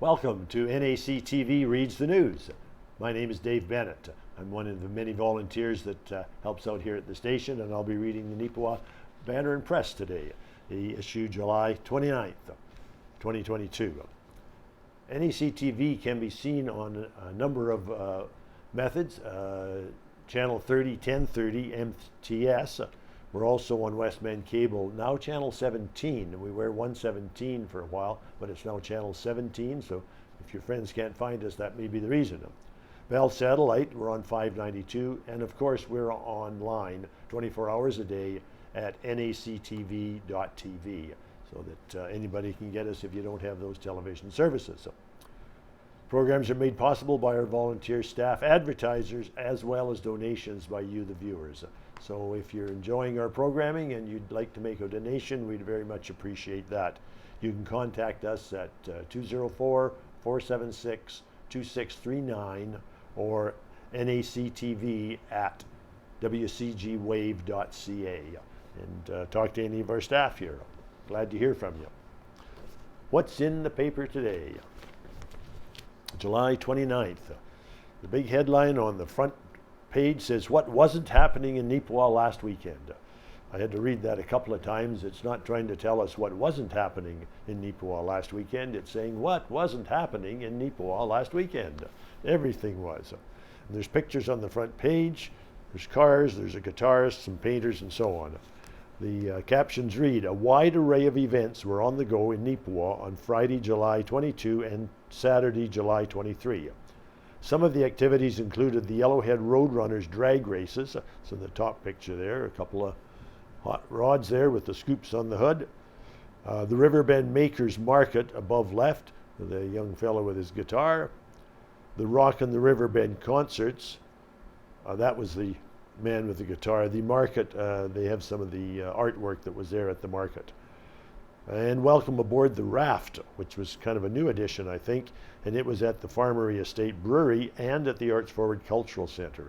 Welcome to NACTV Reads the News. My name is Dave Bennet. I'm one of the many volunteers that helps out here at the station, and I'll be reading the Neepawa Banner and Press today, the issue July 29th, 2022. NACTV can be seen on a number of methods. Channel 30, 1030 MTS. We're also on Westman Cable, now channel 17. We were 117 for a while, but it's now channel 17, so if your friends can't find us, that may be the reason. Bell Satellite, we're on 592, and of course we're online 24 hours a day at nactv.tv, so that anybody can get us if you don't have those television services. So, programs are made possible by our volunteer staff, advertisers, as well as donations by you, the viewers. So if you're enjoying our programming and you'd like to make a donation, we'd very much appreciate that. You can contact us at 204-476-2639 or nactv at wcgwave.ca, and talk to any of our staff here. Glad to hear from you. What's in the paper today? July 29th. The big headline on the front page says, "What wasn't happening in Neepawa last weekend?" I had to read that a couple of times. It's not trying to tell us what wasn't happening in Neepawa last weekend. It's saying what wasn't happening in Neepawa last weekend. Everything was. And there's pictures on the front page. There's cars, there's a guitarist, some painters, and so on. The captions read, "A wide array of events were on the go in Neepawa on Friday, July 22 and Saturday, July 23. Some of the activities included the Yellowhead Roadrunners drag races." So in the top picture there, a couple of hot rods there with the scoops on the hood. The Riverbend Makers Market above left, the young fellow with his guitar. The Rock and the Riverbend Concerts. That was the man with the guitar. The market, they have some of the artwork that was there at the market. And Welcome Aboard the Raft, which was kind of a new addition, I think, and it was at the Farmery Estate Brewery and at the Arts Forward Cultural Center.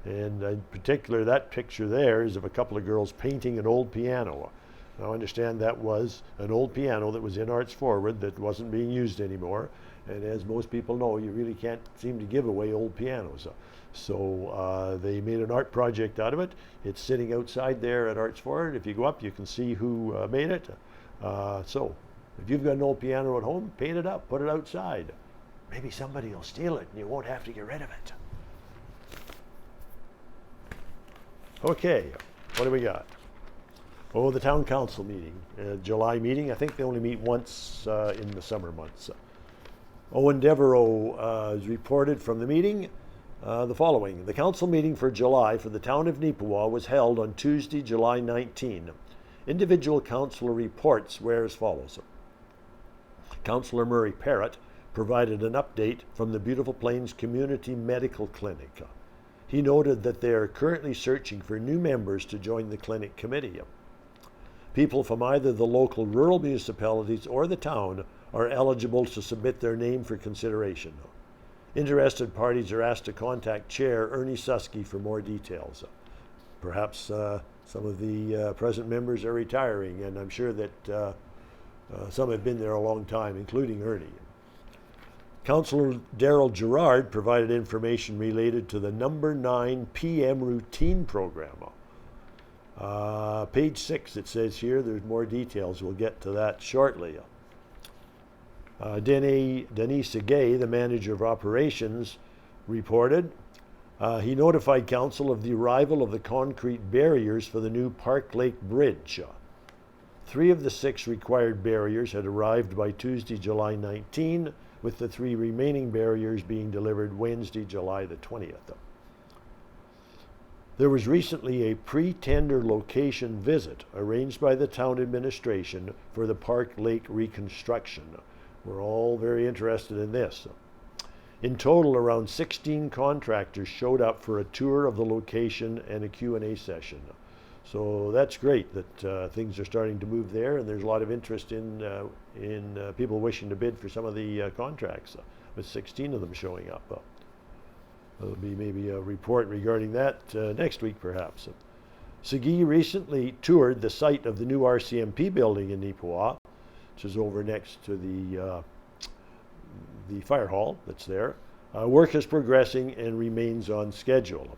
And in particular, that picture there is of a couple of girls painting an old piano. Now I understand that was an old piano that was in Arts Forward that wasn't being used anymore, and as most people know, you really can't seem to give away old pianos. So they made an art project out of it. It's sitting outside there at Arts Forward. If you go up, you can see who made it. So if you've got an old piano at home, paint it up, put it outside. Maybe somebody will steal it and you won't have to get rid of it. Okay, what do we got? Oh, the town council meeting, July meeting. I think they only meet once in the summer months. Owen Devereaux has reported from the meeting the following. The council meeting for July for the town of Neepawa was held on Tuesday, July 19. Individual councillor reports were as follows. Councillor Murray Parrott provided an update from the Beautiful Plains Community Medical Clinic. He noted that they are currently searching for new members to join the clinic committee. People from either the local rural municipalities or the town are eligible to submit their name for consideration. Interested parties are asked to contact Chair Ernie Susky for more details. Perhaps some of the present members are retiring, and I'm sure that some have been there a long time, including Ernie. Councillor Darrell Gerard provided information related to the number 9 PM routine program. Page 6, it says here, there's more details. We'll get to that shortly. Denise Gay, the manager of operations, reported he notified council of the arrival of the concrete barriers for the new Park Lake Bridge. 3 of the 6 required barriers had arrived by Tuesday, July 19, with the 3 remaining barriers being delivered Wednesday, July the 20th. There was recently a pre-tender location visit arranged by the town administration for the Park Lake reconstruction. We're all very interested in this. In total, around 16 contractors showed up for a tour of the location and a Q&A session. So that's great that things are starting to move there, and there's a lot of interest in people wishing to bid for some of the contracts, with 16 of them showing up. There'll be maybe a report regarding that next week, perhaps. Segui recently toured the site of the new RCMP building in Neepawa, which is over next to the the fire hall that's there. Work is progressing and remains on schedule.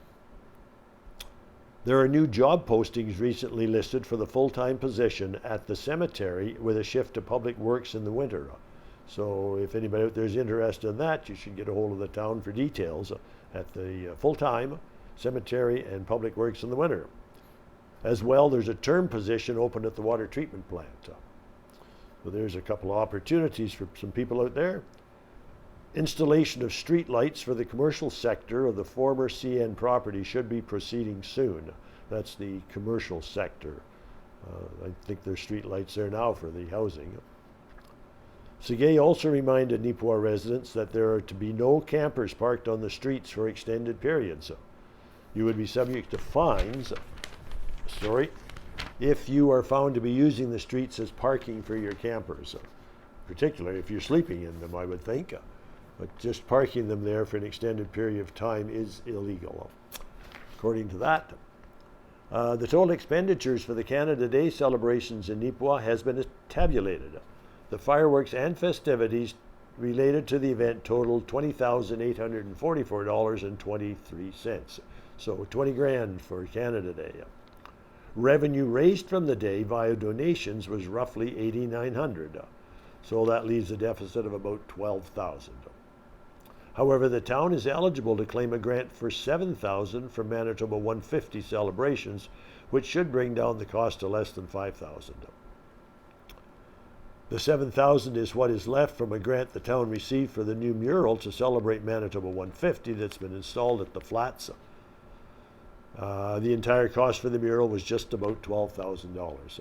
There are new job postings recently listed for the full-time position at the cemetery with a shift to public works in the winter. So if anybody out there is interested in that, you should get a hold of the town for details at the full-time cemetery and public works in the winter. As well, there's a term position open at the water treatment plant. So there's a couple of opportunities for some people out there. Installation of street lights for the commercial sector of the former CN property should be proceeding soon. That's the commercial sector. I think there's street lights there now for the housing. Segay also reminded Neepawa residents that there are to be no campers parked on the streets for extended periods. You would be subject to fines, if you are found to be using the streets as parking for your campers, particularly if you're sleeping in them, I would think. But just parking them there for an extended period of time is illegal, according to that. The total expenditures for the Canada Day celebrations in Neepawa has been tabulated. The fireworks and festivities related to the event totaled $20,844.23. So 20 grand for Canada Day. Revenue raised from the day via donations was roughly $8,900. So that leaves a deficit of about $12,000. However, the town is eligible to claim a grant for $7,000 from Manitoba 150 celebrations, which should bring down the cost to less than $5,000. The $7,000 is what is left from a grant the town received for the new mural to celebrate Manitoba 150 that's been installed at the flats. The entire cost for the mural was just about $12,000.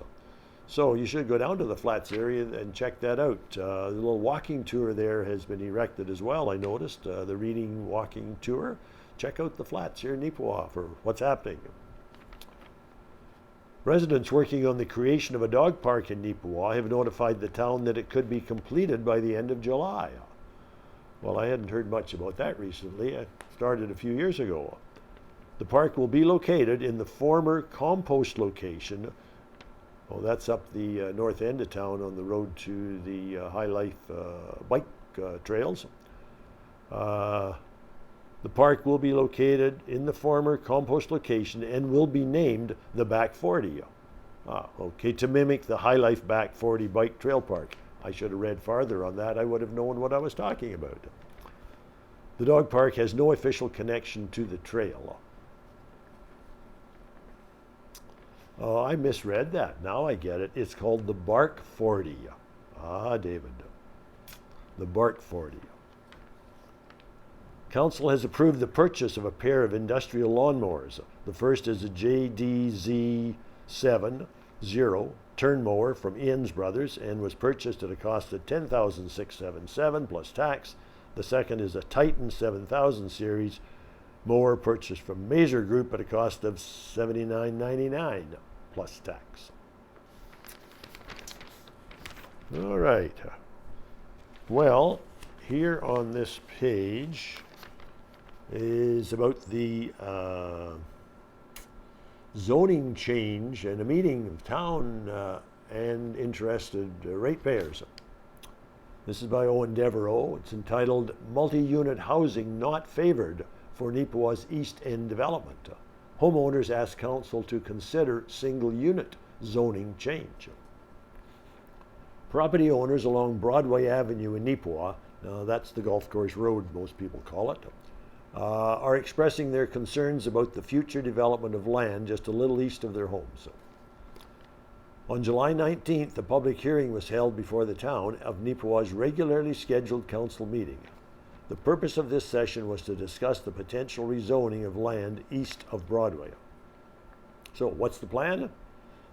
So you should go down to the flats area and check that out. The little walking tour there has been erected as well, I noticed. The reading walking tour. Check out the flats here in Neepawa for what's happening. Residents working on the creation of a dog park in Neepawa have notified the town that it could be completed by the end of July. Well, I hadn't heard much about that recently. It started a few years ago. The park will be located in the former compost location. Oh, that's up the north end of town on the road to the High Life bike trails. The park will be located in the former compost location and will be named the Back 40. Okay, to mimic the High Life Back 40 bike trail park. I should have read farther on that. I would have known what I was talking about. The dog park has no official connection to the trail. Oh, I misread that. Now I get it. It's called the Bark 40. David. The Bark 40. Council has approved the purchase of a pair of industrial lawnmowers. The first is a JDZ70 turn mower from Ian's Brothers and was purchased at a cost of $10,677 plus tax. The second is a Titan 7000 series mower purchased from Mazier Group at a cost of $79.99 plus tax. All right. Well, here on this page is about the zoning change and a meeting of town and interested ratepayers. This is by Owen Devereaux. It's entitled Multi-Unit Housing Not Favored for Neepawa's East End Development. Homeowners ask council to consider single-unit zoning change. Property owners along Broadway Avenue in Neepawa, that's the golf course road most people call it, are expressing their concerns about the future development of land just a little east of their homes. On July 19th, a public hearing was held before the town of Neepawa's regularly scheduled council meeting. The purpose of this session was to discuss the potential rezoning of land east of Broadway. So what's the plan?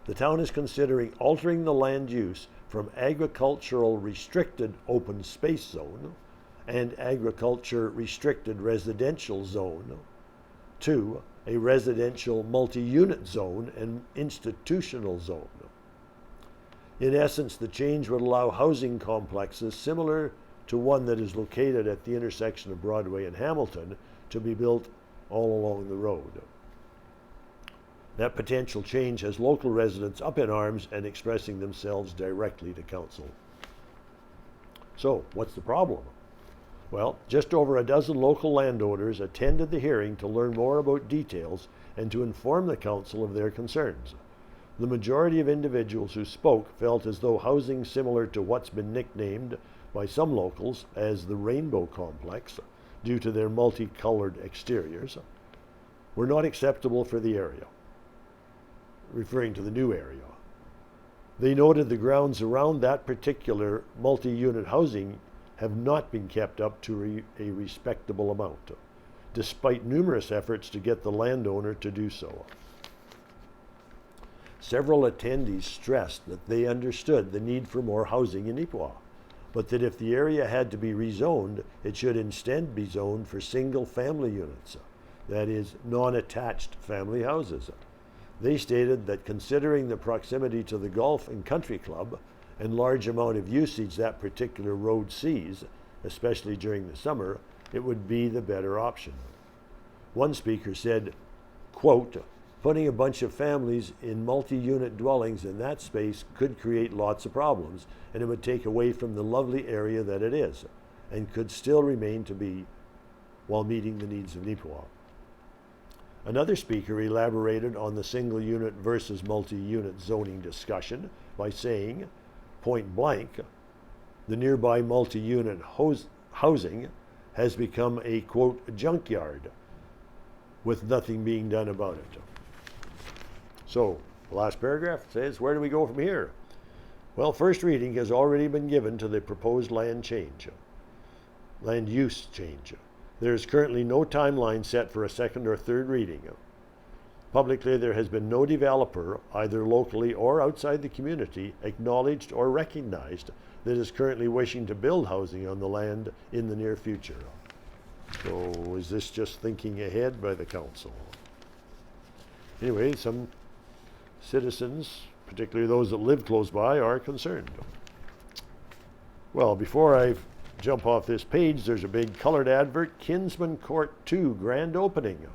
The town is considering altering the land use from agricultural restricted open space zone and agriculture restricted residential zone to a residential multi-unit zone and institutional zone. In essence, the change would allow housing complexes similar to one that is located at the intersection of Broadway and Hamilton to be built all along the road. That potential change has local residents up in arms and expressing themselves directly to council. So, what's the problem? Well, just over a dozen local landowners attended the hearing to learn more about details and to inform the council of their concerns. The majority of individuals who spoke felt as though housing similar to what's been nicknamed by some locals as the Rainbow Complex, due to their multicolored exteriors, were not acceptable for the area, referring to the new area. They noted the grounds around that particular multi-unit housing have not been kept up to a respectable amount, despite numerous efforts to get the landowner to do so. Several attendees stressed that they understood the need for more housing in Neepawa, but that if the area had to be rezoned, it should instead be zoned for single-family units, that is, non-attached family houses. They stated that considering the proximity to the golf and country club and large amount of usage that particular road sees, especially during the summer, it would be the better option. One speaker said, quote, "Putting a bunch of families in multi-unit dwellings in that space could create lots of problems, and it would take away from the lovely area that it is, and could still remain to be while meeting the needs of Neepawa." Another speaker elaborated on the single-unit versus multi-unit zoning discussion by saying, point blank, the nearby multi-unit housing has become a, quote, junkyard, with nothing being done about it. So, the last paragraph says, where do we go from here? Well, first reading has already been given to the proposed land use change. There is currently no timeline set for a second or third reading. Publicly, there has been no developer, either locally or outside the community, acknowledged or recognized that is currently wishing to build housing on the land in the near future. So is this just thinking ahead by the council? Anyway, some citizens, particularly those that live close by, are concerned. Well, before I jump off this page, there's a big colored advert, Kinsman Court 2 grand opening.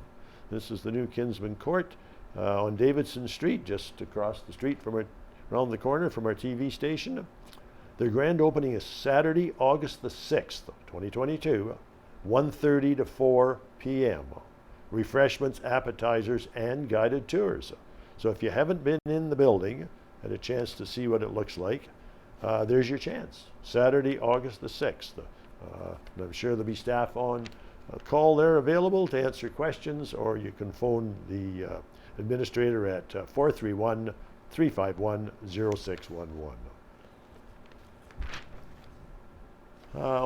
This is the new Kinsman Court on Davidson Street, just across the street from around the corner from our TV station. Their grand opening is Saturday, August the 6th, 2022, 1:30 to 4 p.m. Refreshments, appetizers, and guided tours. So if you haven't been in the building, had a chance to see what it looks like, there's your chance. Saturday, August the 6th. And I'm sure there'll be staff on call there available to answer questions, or you can phone the administrator at 431-351-0611.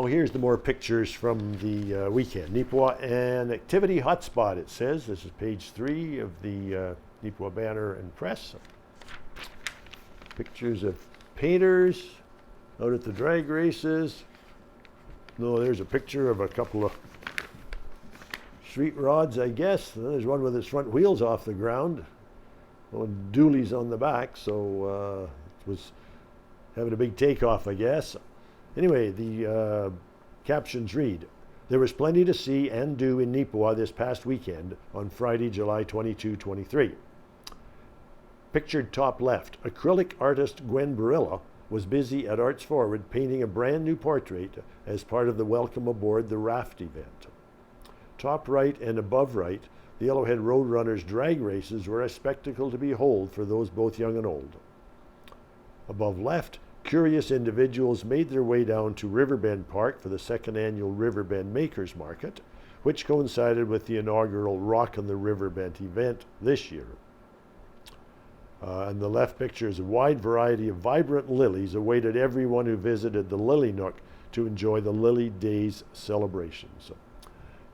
Here's the more pictures from the weekend. Neepawa and Activity Hotspot, it says. This is page 3 of the Neepawa Banner and Press. Pictures of painters out at the drag races. No, there's a picture of a couple of street rods, I guess. There's one with its front wheels off the ground. Dualies on the back, so it was having a big takeoff, I guess. Anyway, the captions read, "There was plenty to see and do in Neepawa this past weekend on Friday, July 22, 23. Pictured top left, acrylic artist Gwen Barilla was busy at Arts Forward painting a brand new portrait as part of the Welcome Aboard the Raft event. Top right and above right, the Yellowhead Roadrunners drag races were a spectacle to behold for those both young and old. Above left, curious individuals made their way down to Riverbend Park for the second annual Riverbend Makers Market, which coincided with the inaugural Rockin' the Riverbend event this year. And the left picture is a wide variety of vibrant lilies awaited everyone who visited the Lily Nook to enjoy the Lily Days celebrations.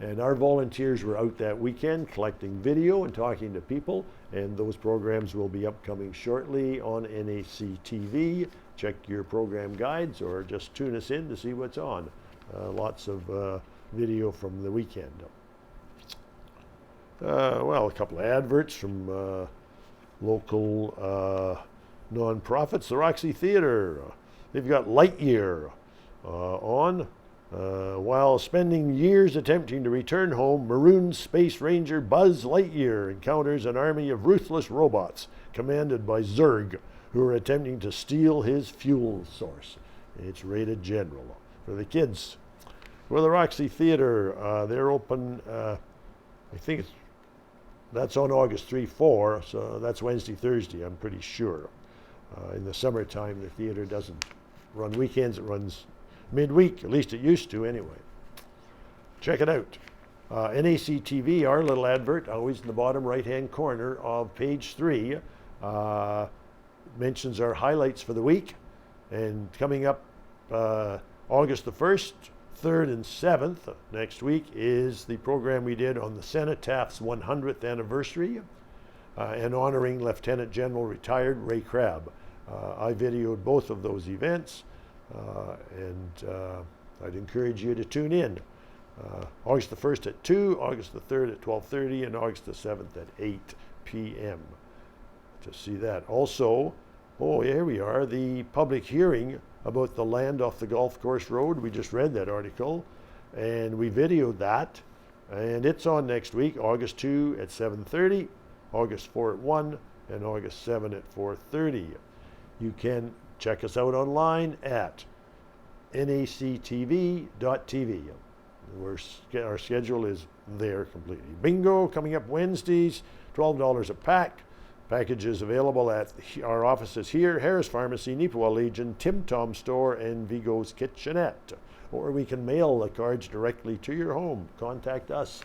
And our volunteers were out that weekend collecting video and talking to people, and those programs will be upcoming shortly on NACTV. Check your program guides or just tune us in to see what's on. Lots of video from the weekend. Well, a couple of adverts from local non-profits. The Roxy Theater, they've got Lightyear on. While spending years attempting to return home, marooned Space Ranger Buzz Lightyear encounters an army of ruthless robots commanded by Zurg, who are attempting to steal his fuel source. It's rated general for the kids. Well, the Roxy Theater, they're open, I think that's on August 3-4, so that's Wednesday, Thursday, I'm pretty sure. In the summertime, the theater doesn't run weekends, it runs midweek, at least it used to anyway. Check it out. NACTV, our little advert, always in the bottom right-hand corner of page 3, mentions our highlights for the week. And coming up August the 1st, 3rd, and 7th next week is the program we did on the Cenotapht's 100th anniversary and honoring Lieutenant General retired Ray Crabb. I videoed both of those events, and I'd encourage you to tune in. August the 1st at 2, August the 3rd at 12:30, and August the 7th at 8 p.m. to see that. Also, oh, here we are, the public hearing about the land off the golf course road. We just read that article, and we videoed that, and it's on next week, August 2 at 7:30, August 4 at 1, and August 7 at 4:30. You can check us out online at nactv.tv. Our schedule is there completely. Bingo coming up Wednesdays, $12 a pack. Packages available at our offices here, Harris Pharmacy, Neepawa Legion, Tim Tom Store, and Vigo's Kitchenette. Or we can mail the cards directly to your home. Contact us,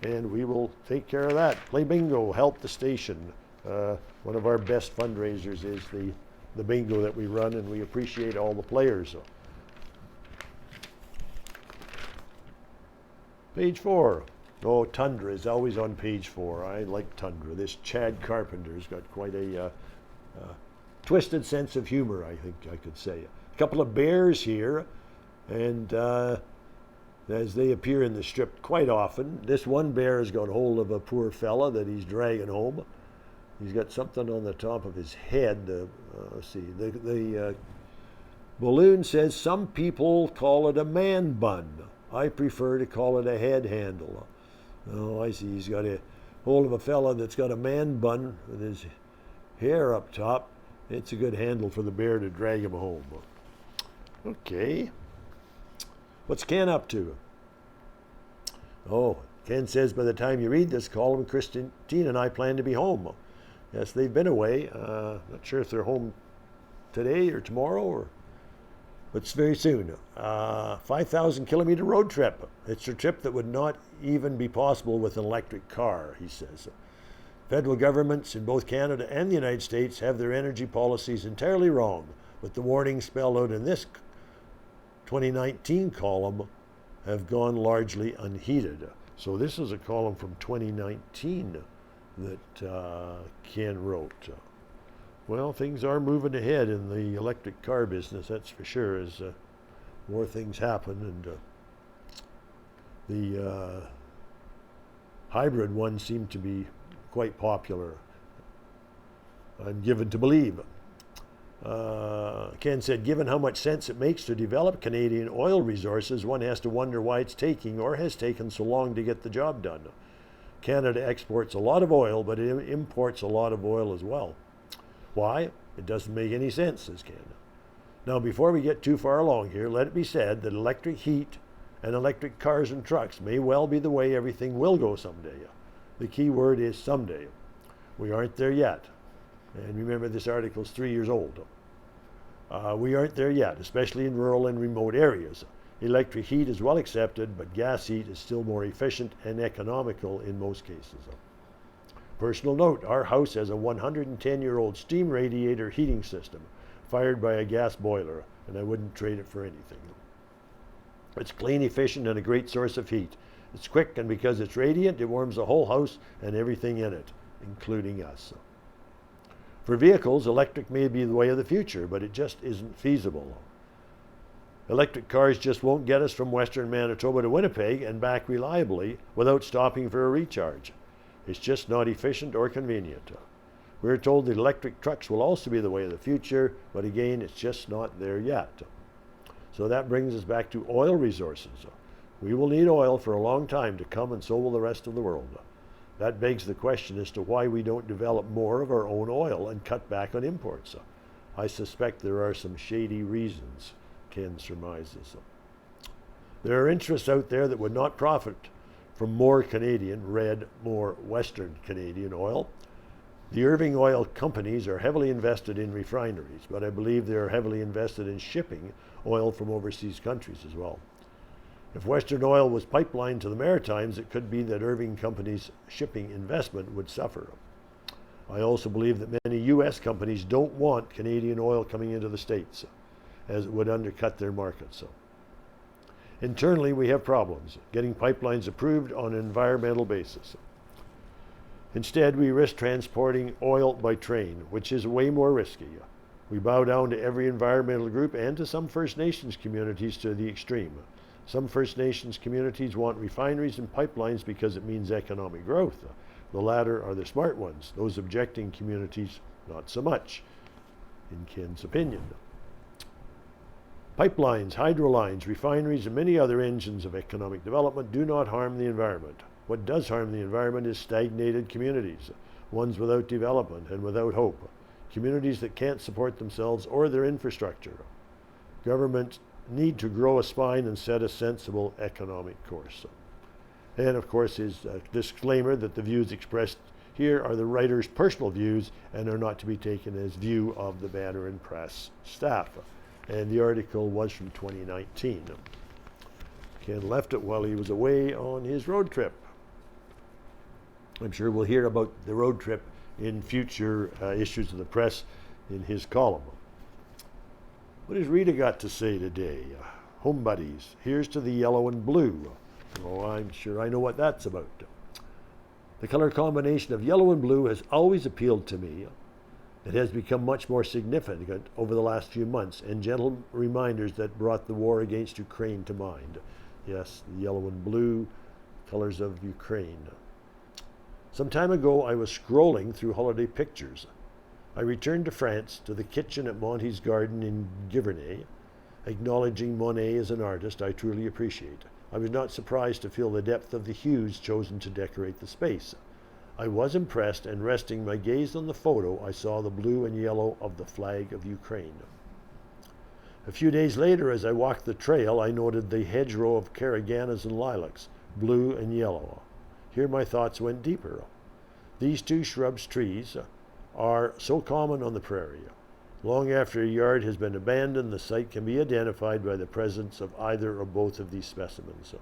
and we will take care of that. Play bingo, help the station. One of our best fundraisers is the bingo that we run, and we appreciate all the players. Page 4. Oh, Tundra is always on page 4. I like Tundra. This Chad Carpenter's got quite a twisted sense of humor, I think I could say. A couple of bears here, and as they appear in the strip quite often, this one bear has got hold of a poor fella that he's dragging home. He's got something on the top of his head. Let's see. The balloon says some people call it a man bun. I prefer to call it a head handle. Oh, I see. He's got a hold of a fella that's got a man bun with his hair up top. It's a good handle for the bear to drag him home. Okay. What's Ken up to? Oh, Ken says by the time you read this column, Christine and I plan to be home. Yes, they've been away. Not sure if they're home today or tomorrow, but it's very soon. 5,000 kilometer road trip. It's a trip that would not even be possible with an electric car, he says. Federal governments in both Canada and the United States have their energy policies entirely wrong, but the warnings spelled out in this 2019 column have gone largely unheeded. So this is a column from 2019 that Ken wrote. Well, things are moving ahead in the electric car business, that's for sure, as more things happen, and the hybrid ones seem to be quite popular, I'm given to believe. Ken said, given how much sense it makes to develop Canadian oil resources, one has to wonder why it's taking or has taken so long to get the job done. Canada exports a lot of oil, but it imports a lot of oil as well. Why? It doesn't make any sense, says Ken. Now, before we get too far along here, let it be said that electric heat and electric cars and trucks may well be the way everything will go someday. The key word is someday. We aren't there yet. And remember, this article is 3 years old. We aren't there yet, especially in rural and remote areas. Electric heat is well accepted, but gas heat is still more efficient and economical in most cases. Personal note, our house has a 110-year-old steam radiator heating system fired by a gas boiler, and I wouldn't trade it for anything. It's clean, efficient, and a great source of heat. It's quick, and because it's radiant, it warms the whole house and everything in it, including us. For vehicles, electric may be the way of the future, but it just isn't feasible. Electric cars just won't get us from western Manitoba to Winnipeg and back reliably without stopping for a recharge. It's just not efficient or convenient. We're told that electric trucks will also be the way of the future, but again, it's just not there yet. So that brings us back to oil resources. We will need oil for a long time to come, and so will the rest of the world. That begs the question as to why we don't develop more of our own oil and cut back on imports. I suspect there are some shady reasons, Ken surmises. There are interests out there that would not profit from more Canadian, more Western Canadian oil. The Irving Oil companies are heavily invested in refineries, but I believe they are heavily invested in shipping oil from overseas countries as well. If Western oil was pipelined to the Maritimes, it could be that Irving Company's shipping investment would suffer. I also believe that many U.S. companies don't want Canadian oil coming into the States, as it would undercut their markets. Internally, we have problems getting pipelines approved on an environmental basis. Instead, we risk transporting oil by train, which is way more risky. We bow down to every environmental group and to some First Nations communities to the extreme. Some First Nations communities want refineries and pipelines because it means economic growth. The latter are the smart ones. Those objecting communities, not so much, in Ken's opinion. Pipelines, hydrolines, refineries, and many other engines of economic development do not harm the environment. What does harm the environment is stagnated communities, ones without development and without hope, communities that can't support themselves or their infrastructure. Governments need to grow a spine and set a sensible economic course. And of course, his disclaimer that the views expressed here are the writer's personal views and are not to be taken as view of the Banner and Press staff. And the article was from 2019. Ken left it while he was away on his road trip. I'm sure we'll hear about the road trip in future issues of the Press in his column. What has Rita got to say today? Home buddies, here's to the yellow and blue. Oh, I'm sure I know what that's about. The color combination of yellow and blue has always appealed to me. It has become much more significant over the last few months, and gentle reminders that brought the war against Ukraine to mind. Yes, the yellow and blue colors of Ukraine. Some time ago, I was scrolling through holiday pictures. I returned to France, to the kitchen at Monty's garden in Giverny, acknowledging Monet as an artist I truly appreciate. I was not surprised to feel the depth of the hues chosen to decorate the space. I was impressed, and resting my gaze on the photo, I saw the blue and yellow of the flag of Ukraine. A few days later, as I walked the trail, I noted the hedgerow of caraganas and lilacs, blue and yellow. Here my thoughts went deeper. These two trees, are so common on the prairie. Long after a yard has been abandoned, the site can be identified by the presence of either or both of these specimens.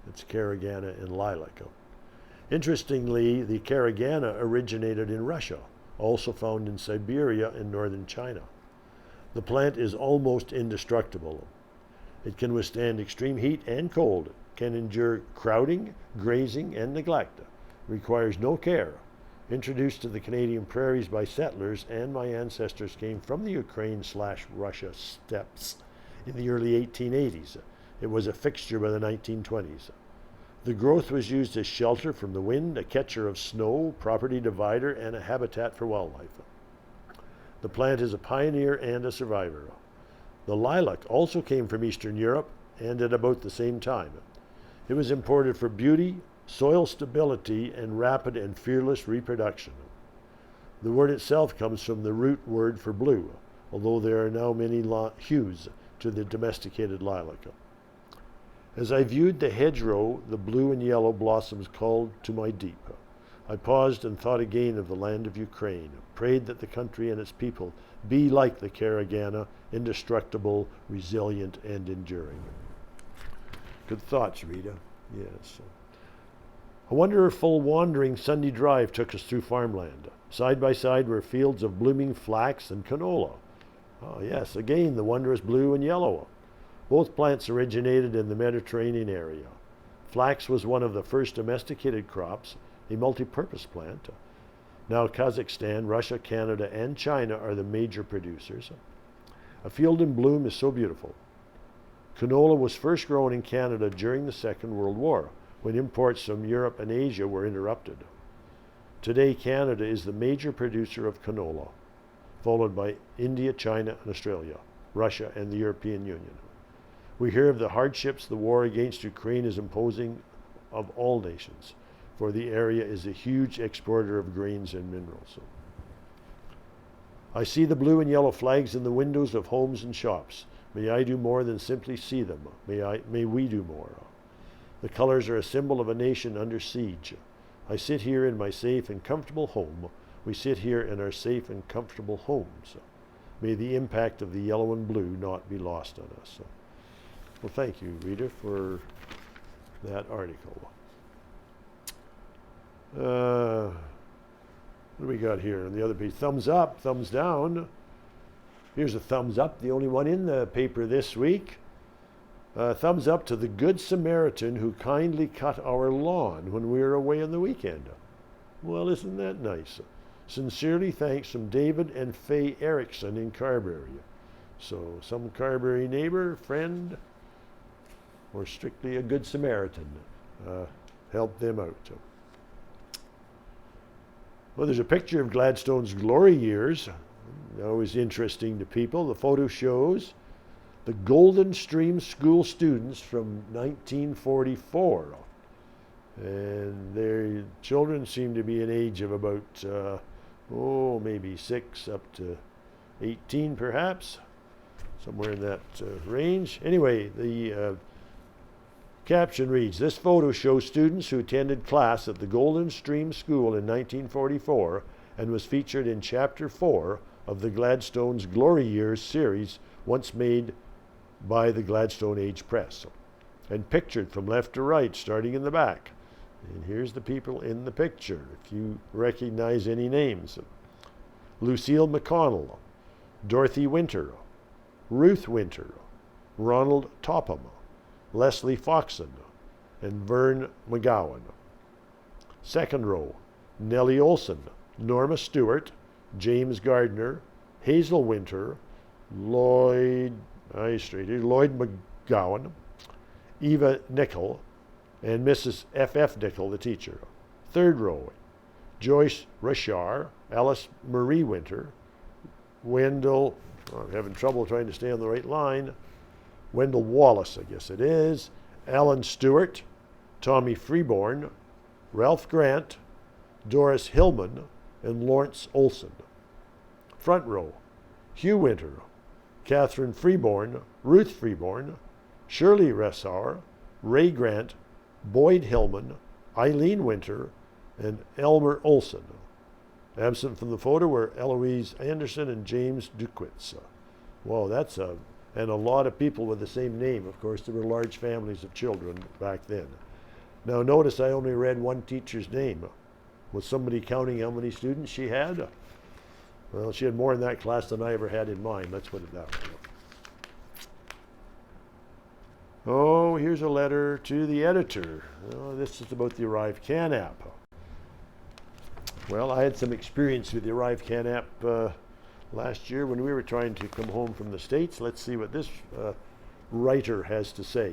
It's caragana and lilac. Interestingly, the caragana originated in Russia, also found in Siberia and northern China. The plant is almost indestructible. It can withstand extreme heat and cold, can endure crowding, grazing, and neglect, requires no care. Introduced to the Canadian prairies by settlers, and my ancestors came from the Ukraine/Russia steppes in the early 1880s. It was a fixture by the 1920s. The growth was used as shelter from the wind, a catcher of snow, property divider, and a habitat for wildlife. The plant is a pioneer and a survivor. The lilac also came from Eastern Europe, and at about the same time. It was imported for beauty, soil stability, and rapid and fearless reproduction. The word itself comes from the root word for blue, although there are now many hues to the domesticated lilac. As I viewed the hedgerow, the blue and yellow blossoms called to my deep. I paused and thought again of the land of Ukraine, prayed that the country and its people be like the caragana, indestructible, resilient, and enduring. Good thoughts, Rita. Yes. A wonderful wandering Sunday drive took us through farmland. Side by side were fields of blooming flax and canola. Oh yes, again the wondrous blue and yellow. Both plants originated in the Mediterranean area. Flax was one of the first domesticated crops, a multi-purpose plant. Now Kazakhstan, Russia, Canada, and China are the major producers. A field in bloom is so beautiful. Canola was first grown in Canada during the Second World War, when imports from Europe and Asia were interrupted. Today, Canada is the major producer of canola, followed by India, China, and Australia, Russia, and the European Union. We hear of the hardships the war against Ukraine is imposing of all nations, for the area is a huge exporter of grains and minerals. I see the blue and yellow flags in the windows of homes and shops. May I do more than simply see them. May we do more. The colors are a symbol of a nation under siege. I sit here in my safe and comfortable home. We sit here in our safe and comfortable homes. May the impact of the yellow and blue not be lost on us. Well, thank you, reader, for that article. What do we got here on the other page? Thumbs up, thumbs down. Here's a thumbs up, the only one in the paper this week. Thumbs up to the Good Samaritan who kindly cut our lawn when we were away on the weekend. Well, isn't that nice? Sincerely thanks from David and Faye Erickson in Carberry. So some Carberry neighbor, friend, or strictly a Good Samaritan helped them out. Well, there's a picture of Gladstone's glory years. Always interesting to people. The photo shows the Golden Stream School students from 1944. And their children seem to be an age of about, maybe 6 up to 18 perhaps, somewhere in that range. Anyway, the caption reads, this photo shows students who attended class at the Golden Stream School in 1944 and was featured in Chapter 4 of the Gladstone's Glory Years series, once made by the Gladstone Age Press. And pictured from left to right, starting in the back. And here's the people in the picture, if you recognize any names. Lucille McConnell, Dorothy Winter, Ruth Winter, Ronald Topham, Leslie Foxon, and Vern McGowan. Second row, Nellie Olson, Norma Stewart, James Gardner, Hazel Winter, Lloyd McGowan, Eva Nickel, and Mrs. F.F. Nickel, the teacher. Third row, Joyce Rashar, Alice Marie Winter, Wendell, I'm having trouble trying to stay on the right line, Wendell Wallace, I guess it is, Alan Stewart, Tommy Freeborn, Ralph Grant, Doris Hillman, and Lawrence Olson. Front row, Hugh Winter, Catherine Freeborn, Ruth Freeborn, Shirley Ressauer, Ray Grant, Boyd Hillman, Eileen Winter, and Elmer Olson. Absent from the photo were Eloise Anderson and James Duquitz. Whoa, that's and a lot of people with the same name. Of course, there were large families of children back then. Now notice I only read one teacher's name. Was somebody counting how many students she had? Well, she had more in that class than I ever had in mine. Let's put it that way. Oh, here's a letter to the editor. Oh, this is about the Arrive Can app. Well, I had some experience with the Arrive Can app last year when we were trying to come home from the States. Let's see what this writer has to say.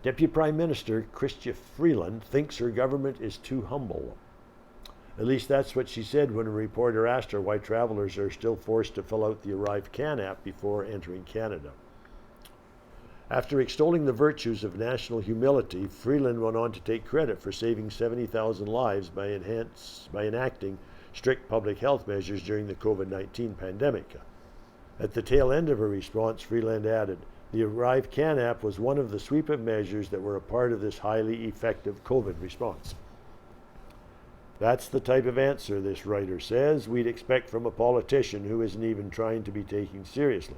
Deputy Prime Minister Chrystia Freeland thinks her government is too humble. At least that's what she said when a reporter asked her why travelers are still forced to fill out the Arrive Can app before entering Canada. After extolling the virtues of national humility, Freeland went on to take credit for saving 70,000 lives by enacting strict public health measures during the COVID-19 pandemic. At the tail end of her response, Freeland added, the Arrive Can app was one of the sweep of measures that were a part of this highly effective COVID response. That's the type of answer, this writer says, we'd expect from a politician who isn't even trying to be taken seriously.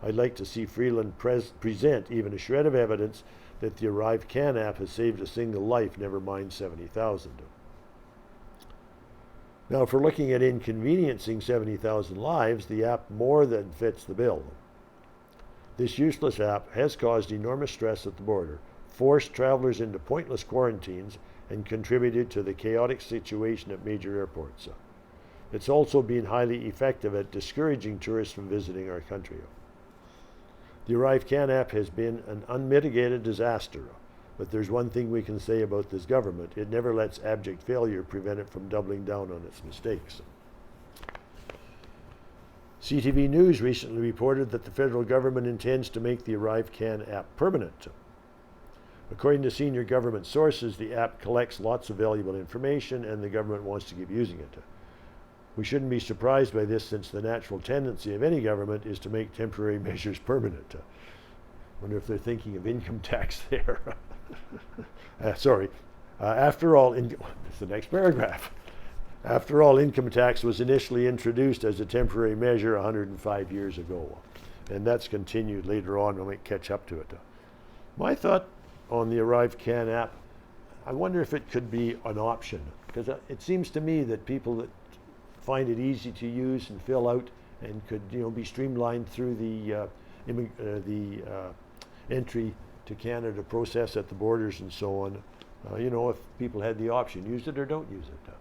I'd like to see Freeland present even a shred of evidence that the Arrive Can app has saved a single life, never mind 70,000. Now, if we're looking at inconveniencing 70,000 lives, the app more than fits the bill. This useless app has caused enormous stress at the border, forced travelers into pointless quarantines, and contributed to the chaotic situation at major airports. It's also been highly effective at discouraging tourists from visiting our country. The Arrive Can app has been an unmitigated disaster, but there's one thing we can say about this government. It never lets abject failure prevent it from doubling down on its mistakes. CTV News recently reported that the federal government intends to make the Arrive Can app permanent. According to senior government sources, the app collects lots of valuable information and the government wants to keep using it. We shouldn't be surprised by this, since the natural tendency of any government is to make temporary measures permanent. Wonder if they're thinking of income tax there. Sorry. After all, it's the next paragraph. After all, income tax was initially introduced as a temporary measure 105 years ago, and that's continued later on. We might catch up to it. My thought on the ArriveCAN app, I wonder if it could be an option, because it seems to me that people that find it easy to use and fill out and could, be streamlined through the entry to Canada process at the borders and so on. If people had the option, use it or don't use it.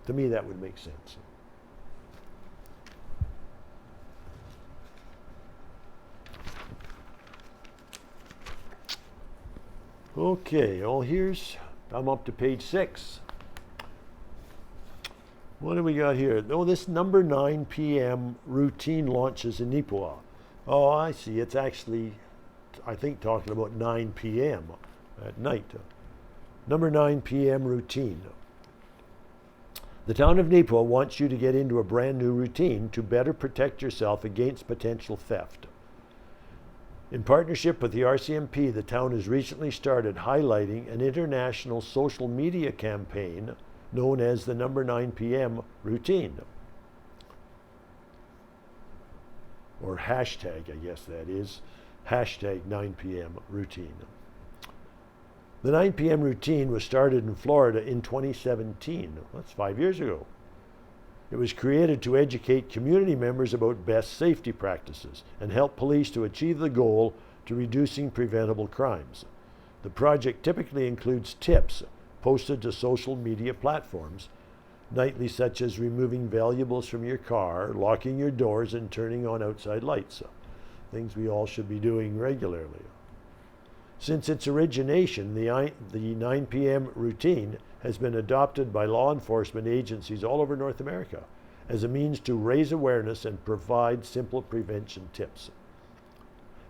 To me, that would make sense. Okay, I'm up to page 6. What do we got here? Oh, this number 9 p.m. routine launches in Neepawa. Oh, I see. It's actually, I think, talking about 9 p.m. at night. Number 9 p.m. routine. The town of Neepawa wants you to get into a brand new routine to better protect yourself against potential theft. In partnership with the RCMP, the town has recently started highlighting an international social media campaign known as the number 9 p.m. routine. Or hashtag, I guess that is. Hashtag 9 p.m. routine. The 9 p.m. routine was started in Florida in 2017. That's 5 years ago. It was created to educate community members about best safety practices and help police to achieve the goal to reducing preventable crimes. The project typically includes tips posted to social media platforms nightly, such as removing valuables from your car, locking your doors, and turning on outside lights. Things we all should be doing regularly. Since its origination, the 9 p.m. routine has been adopted by law enforcement agencies all over North America as a means to raise awareness and provide simple prevention tips.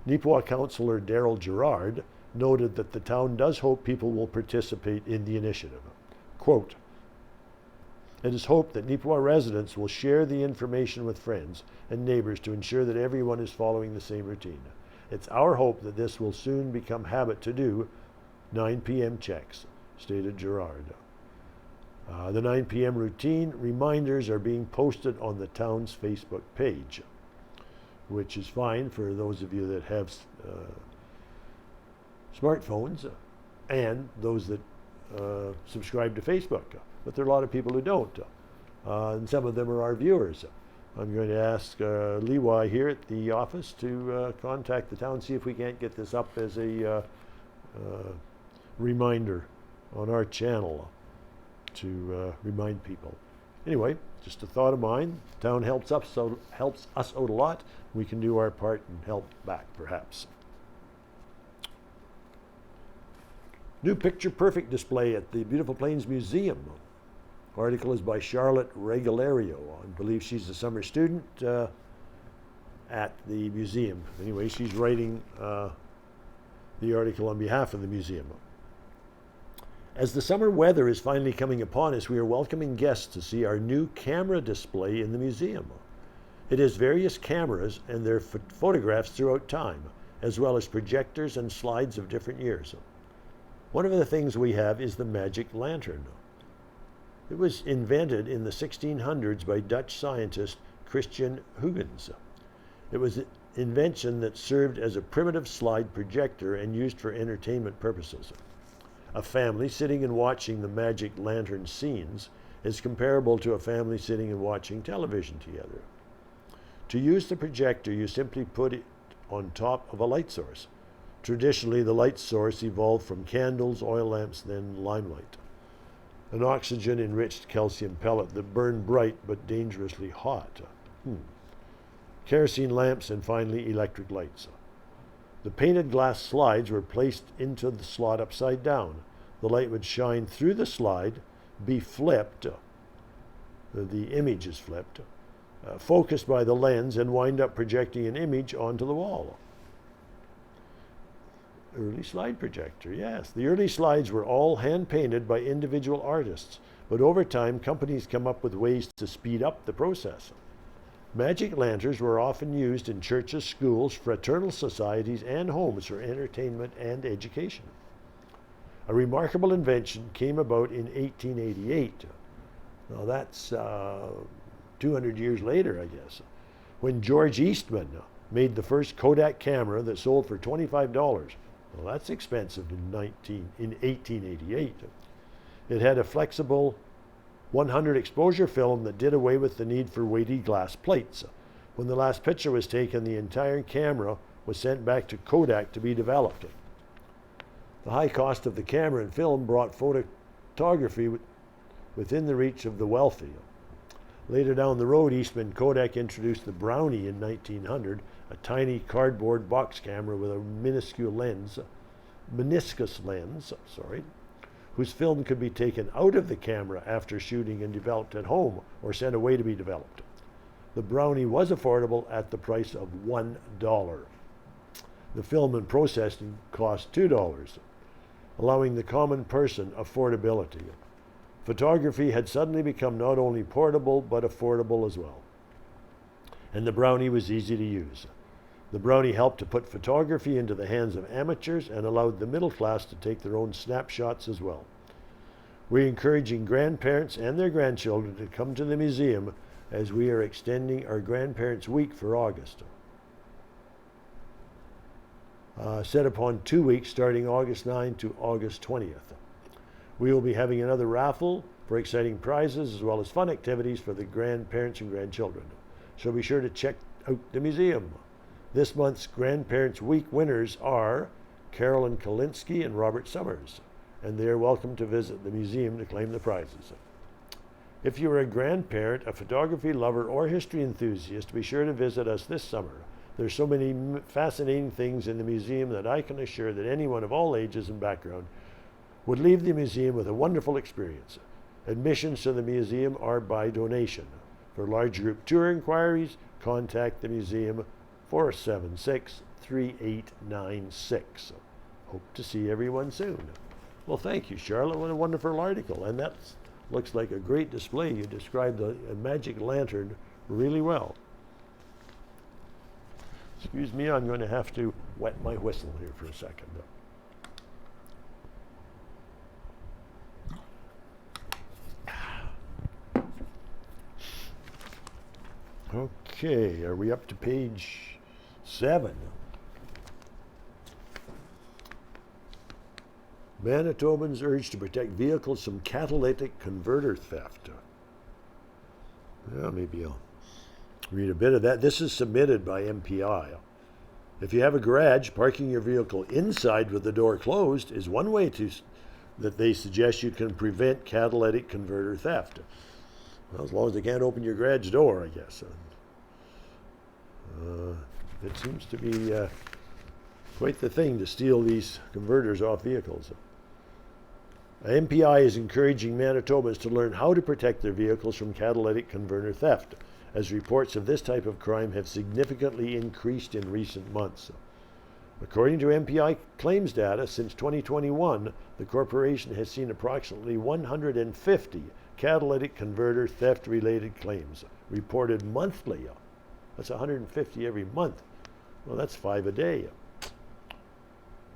Neepawa Councillor Daryl Gerard noted that the town does hope people will participate in the initiative. Quote, "It is hoped that Neepawa residents will share the information with friends and neighbors to ensure that everyone is following the same routine. It's our hope that this will soon become habit to do 9 p.m. checks," stated Gerard. The 9 p.m. routine reminders are being posted on the town's Facebook page, which is fine for those of you that have smartphones and those that subscribe to Facebook. But there are a lot of people who don't, and some of them are our viewers. I'm going to ask Leeway here at the office to contact the town, see if we can't get this up as a reminder on our channel to remind people. Anyway, just a thought of mine. The town helps us out a lot. We can do our part and help back, perhaps. New picture-perfect display at the Beautiful Plains Museum. Article is by Charlotte Regalario. I believe she's a summer student at the museum. Anyway, she's writing the article on behalf of the museum. As the summer weather is finally coming upon us, we are welcoming guests to see our new camera display in the museum. It has various cameras and their photographs throughout time, as well as projectors and slides of different years. One of the things we have is the magic lantern. It was invented in the 1600s by Dutch scientist Christian Huygens. It was an invention that served as a primitive slide projector and used for entertainment purposes. A family sitting and watching the magic lantern scenes is comparable to a family sitting and watching television together. To use the projector, you simply put it on top of a light source. Traditionally, the light source evolved from candles, oil lamps, then limelight. An oxygen-enriched calcium pellet that burned bright but dangerously hot. Kerosene lamps, and finally electric lights. The painted glass slides were placed into the slot upside down. The light would shine through the slide, be flipped, the image is flipped, focused by the lens, and wind up projecting an image onto the wall. Early slide projector, yes. The early slides were all hand-painted by individual artists, but over time, companies come up with ways to speed up the process. Magic lanterns were often used in churches, schools, fraternal societies, and homes for entertainment and education. A remarkable invention came about in 1888. Now that's 200 years later, I guess, when George Eastman made the first Kodak camera that sold for $25. Well, that's expensive in 1888. It had a flexible 100 exposure film that did away with the need for weighty glass plates. When the last picture was taken, the entire camera was sent back to Kodak to be developed. The high cost of the camera and film brought photography within the reach of the wealthy. Later down the road, Eastman Kodak introduced the Brownie in 1900, a tiny cardboard box camera with a meniscus lens, whose film could be taken out of the camera after shooting and developed at home or sent away to be developed. The Brownie was affordable at the price of $1. The film and processing cost $2, allowing the common person affordability. Photography had suddenly become not only portable but affordable as well. And the Brownie was easy to use. The Brownie helped to put photography into the hands of amateurs and allowed the middle class to take their own snapshots as well. We're encouraging grandparents and their grandchildren to come to the museum as we are extending our Grandparents' Week for August. Set upon 2 weeks starting August 9 to August 20th. We will be having another raffle for exciting prizes as well as fun activities for the grandparents and grandchildren. So be sure to check out the museum. This month's Grandparents' Week winners are Carolyn Kalinsky and Robert Summers, and they are welcome to visit the museum to claim the prizes. If you are a grandparent, a photography lover, or history enthusiast, be sure to visit us this summer. There's so many fascinating things in the museum that I can assure that anyone of all ages and background would leave the museum with a wonderful experience. Admissions to the museum are by donation. For large group tour inquiries, contact the museum 476-3896. Hope to see everyone soon. Well, thank you, Charlotte. What a wonderful article. And that looks like a great display. You described a magic lantern really well. Excuse me, I'm going to have to wet my whistle here for a second. Okay, are we up to page 7? Manitobans urged to protect vehicles from catalytic converter theft. Well, maybe I'll read a bit of that. This is submitted by MPI. If you have a garage, parking your vehicle inside with the door closed is one way that they suggest you can prevent catalytic converter theft. Well, as long as they can't open your garage door, I guess. It seems to be quite the thing to steal these converters off vehicles. MPI is encouraging Manitobans to learn how to protect their vehicles from catalytic converter theft, as reports of this type of crime have significantly increased in recent months. According to MPI claims data, since 2021, the corporation has seen approximately 150 catalytic converter theft-related claims reported monthly. That's 150 every month. Well, that's 5 a day.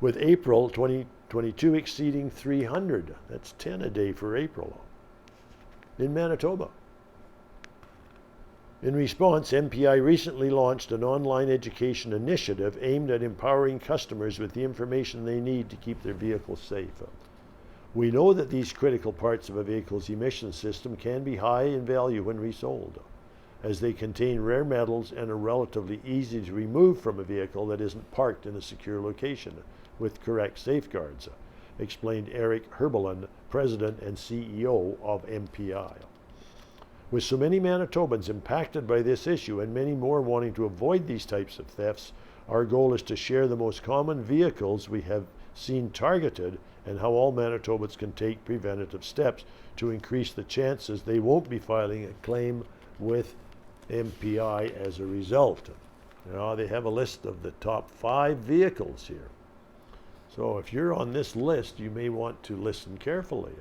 With April 2022 exceeding 300. That's 10 a day for April in Manitoba. In response, MPI recently launched an online education initiative aimed at empowering customers with the information they need to keep their vehicles safe. We know that these critical parts of a vehicle's emission system can be high in value when resold, as they contain rare metals and are relatively easy to remove from a vehicle that isn't parked in a secure location with correct safeguards, explained Eric Herbelin, President and CEO of MPI. With so many Manitobans impacted by this issue and many more wanting to avoid these types of thefts, our goal is to share the most common vehicles we have seen targeted and how all Manitobans can take preventative steps to increase the chances they won't be filing a claim with MPI as a result. Now they have a list of the top 5 vehicles here. So if you're on this list, you may want to listen carefully.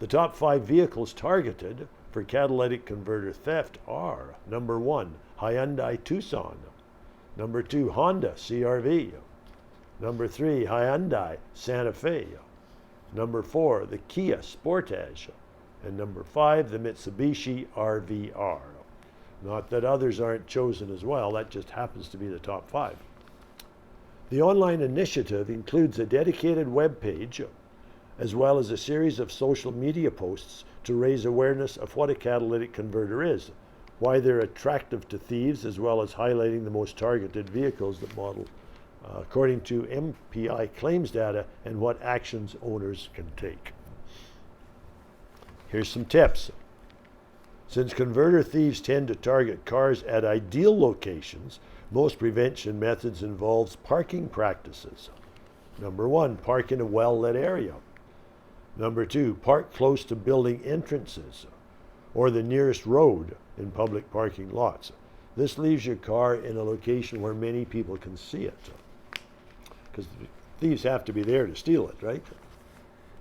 The top 5 vehicles targeted for catalytic converter theft are: number 1, Hyundai Tucson; number 2, Honda CR-V; number 3, Hyundai Santa Fe; number 4, the Kia Sportage; and number 5, the Mitsubishi RVR. Not that others aren't chosen as well, that just happens to be the top 5. The online initiative includes a dedicated web page, as well as a series of social media posts to raise awareness of what a catalytic converter is, why they're attractive to thieves, as well as highlighting the most targeted vehicles that model according to MPI claims data, and what actions owners can take. Here's some tips. Since converter thieves tend to target cars at ideal locations, most prevention methods involves parking practices. Number 1, park in a well-lit area. Number 2, park close to building entrances or the nearest road in public parking lots. This leaves your car in a location where many people can see it, because thieves have to be there to steal it, right?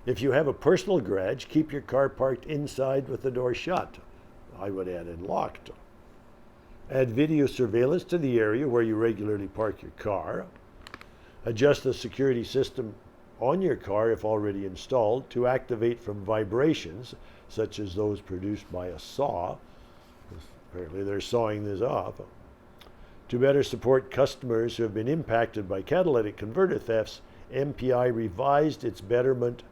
If you have a personal garage, keep your car parked inside with the door shut. I would add in locked. Add video surveillance to the area where you regularly park your car. Adjust the security system on your car, if already installed, to activate from vibrations, such as those produced by a saw. Apparently they're sawing this off. To better support customers who have been impacted by catalytic converter thefts, MPI revised its betterment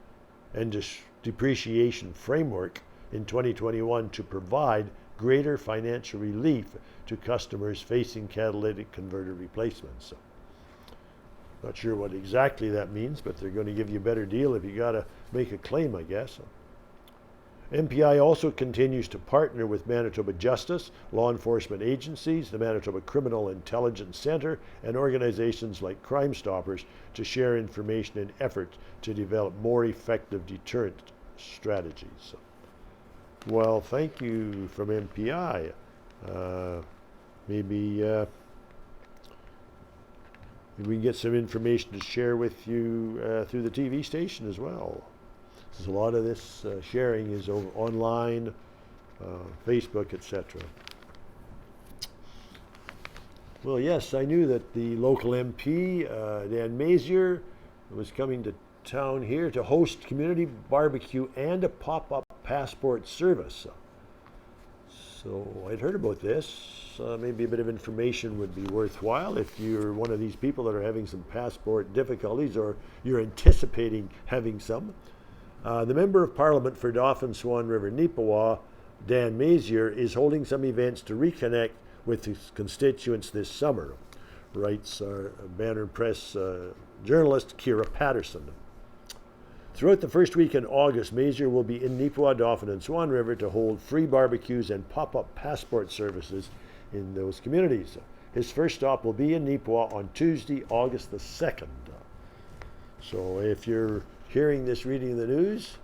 and depreciation framework in 2021 to provide greater financial relief to customers facing catalytic converter replacements. Not sure what exactly that means, but they're going to give you a better deal if you got to make a claim, I guess. MPI also continues to partner with Manitoba Justice, law enforcement agencies, the Manitoba Criminal Intelligence Center, and organizations like Crime Stoppers to share information in efforts to develop more effective deterrent strategies. Well, thank you from MPI. Maybe we can get some information to share with you through the TV station as well. Because a lot of this sharing is over online, Facebook, etc. Well, yes, I knew that the local MP, Dan Mazier, was coming to town here to host community barbecue and a pop-up passport service. So I'd heard about this. Maybe a bit of information would be worthwhile if you're one of these people that are having some passport difficulties, or you're anticipating having some. The Member of Parliament for Dauphin Swan River Neepawa, Dan Mazier, is holding some events to reconnect with his constituents this summer, writes our Banner Press journalist Kira Patterson. Throughout the first week in August, Mazier will be in Neepawa, Dauphin, and Swan River to hold free barbecues and pop-up passport services in those communities. His first stop will be in Neepawa on Tuesday, August the 2nd. So if you're hearing this reading the news,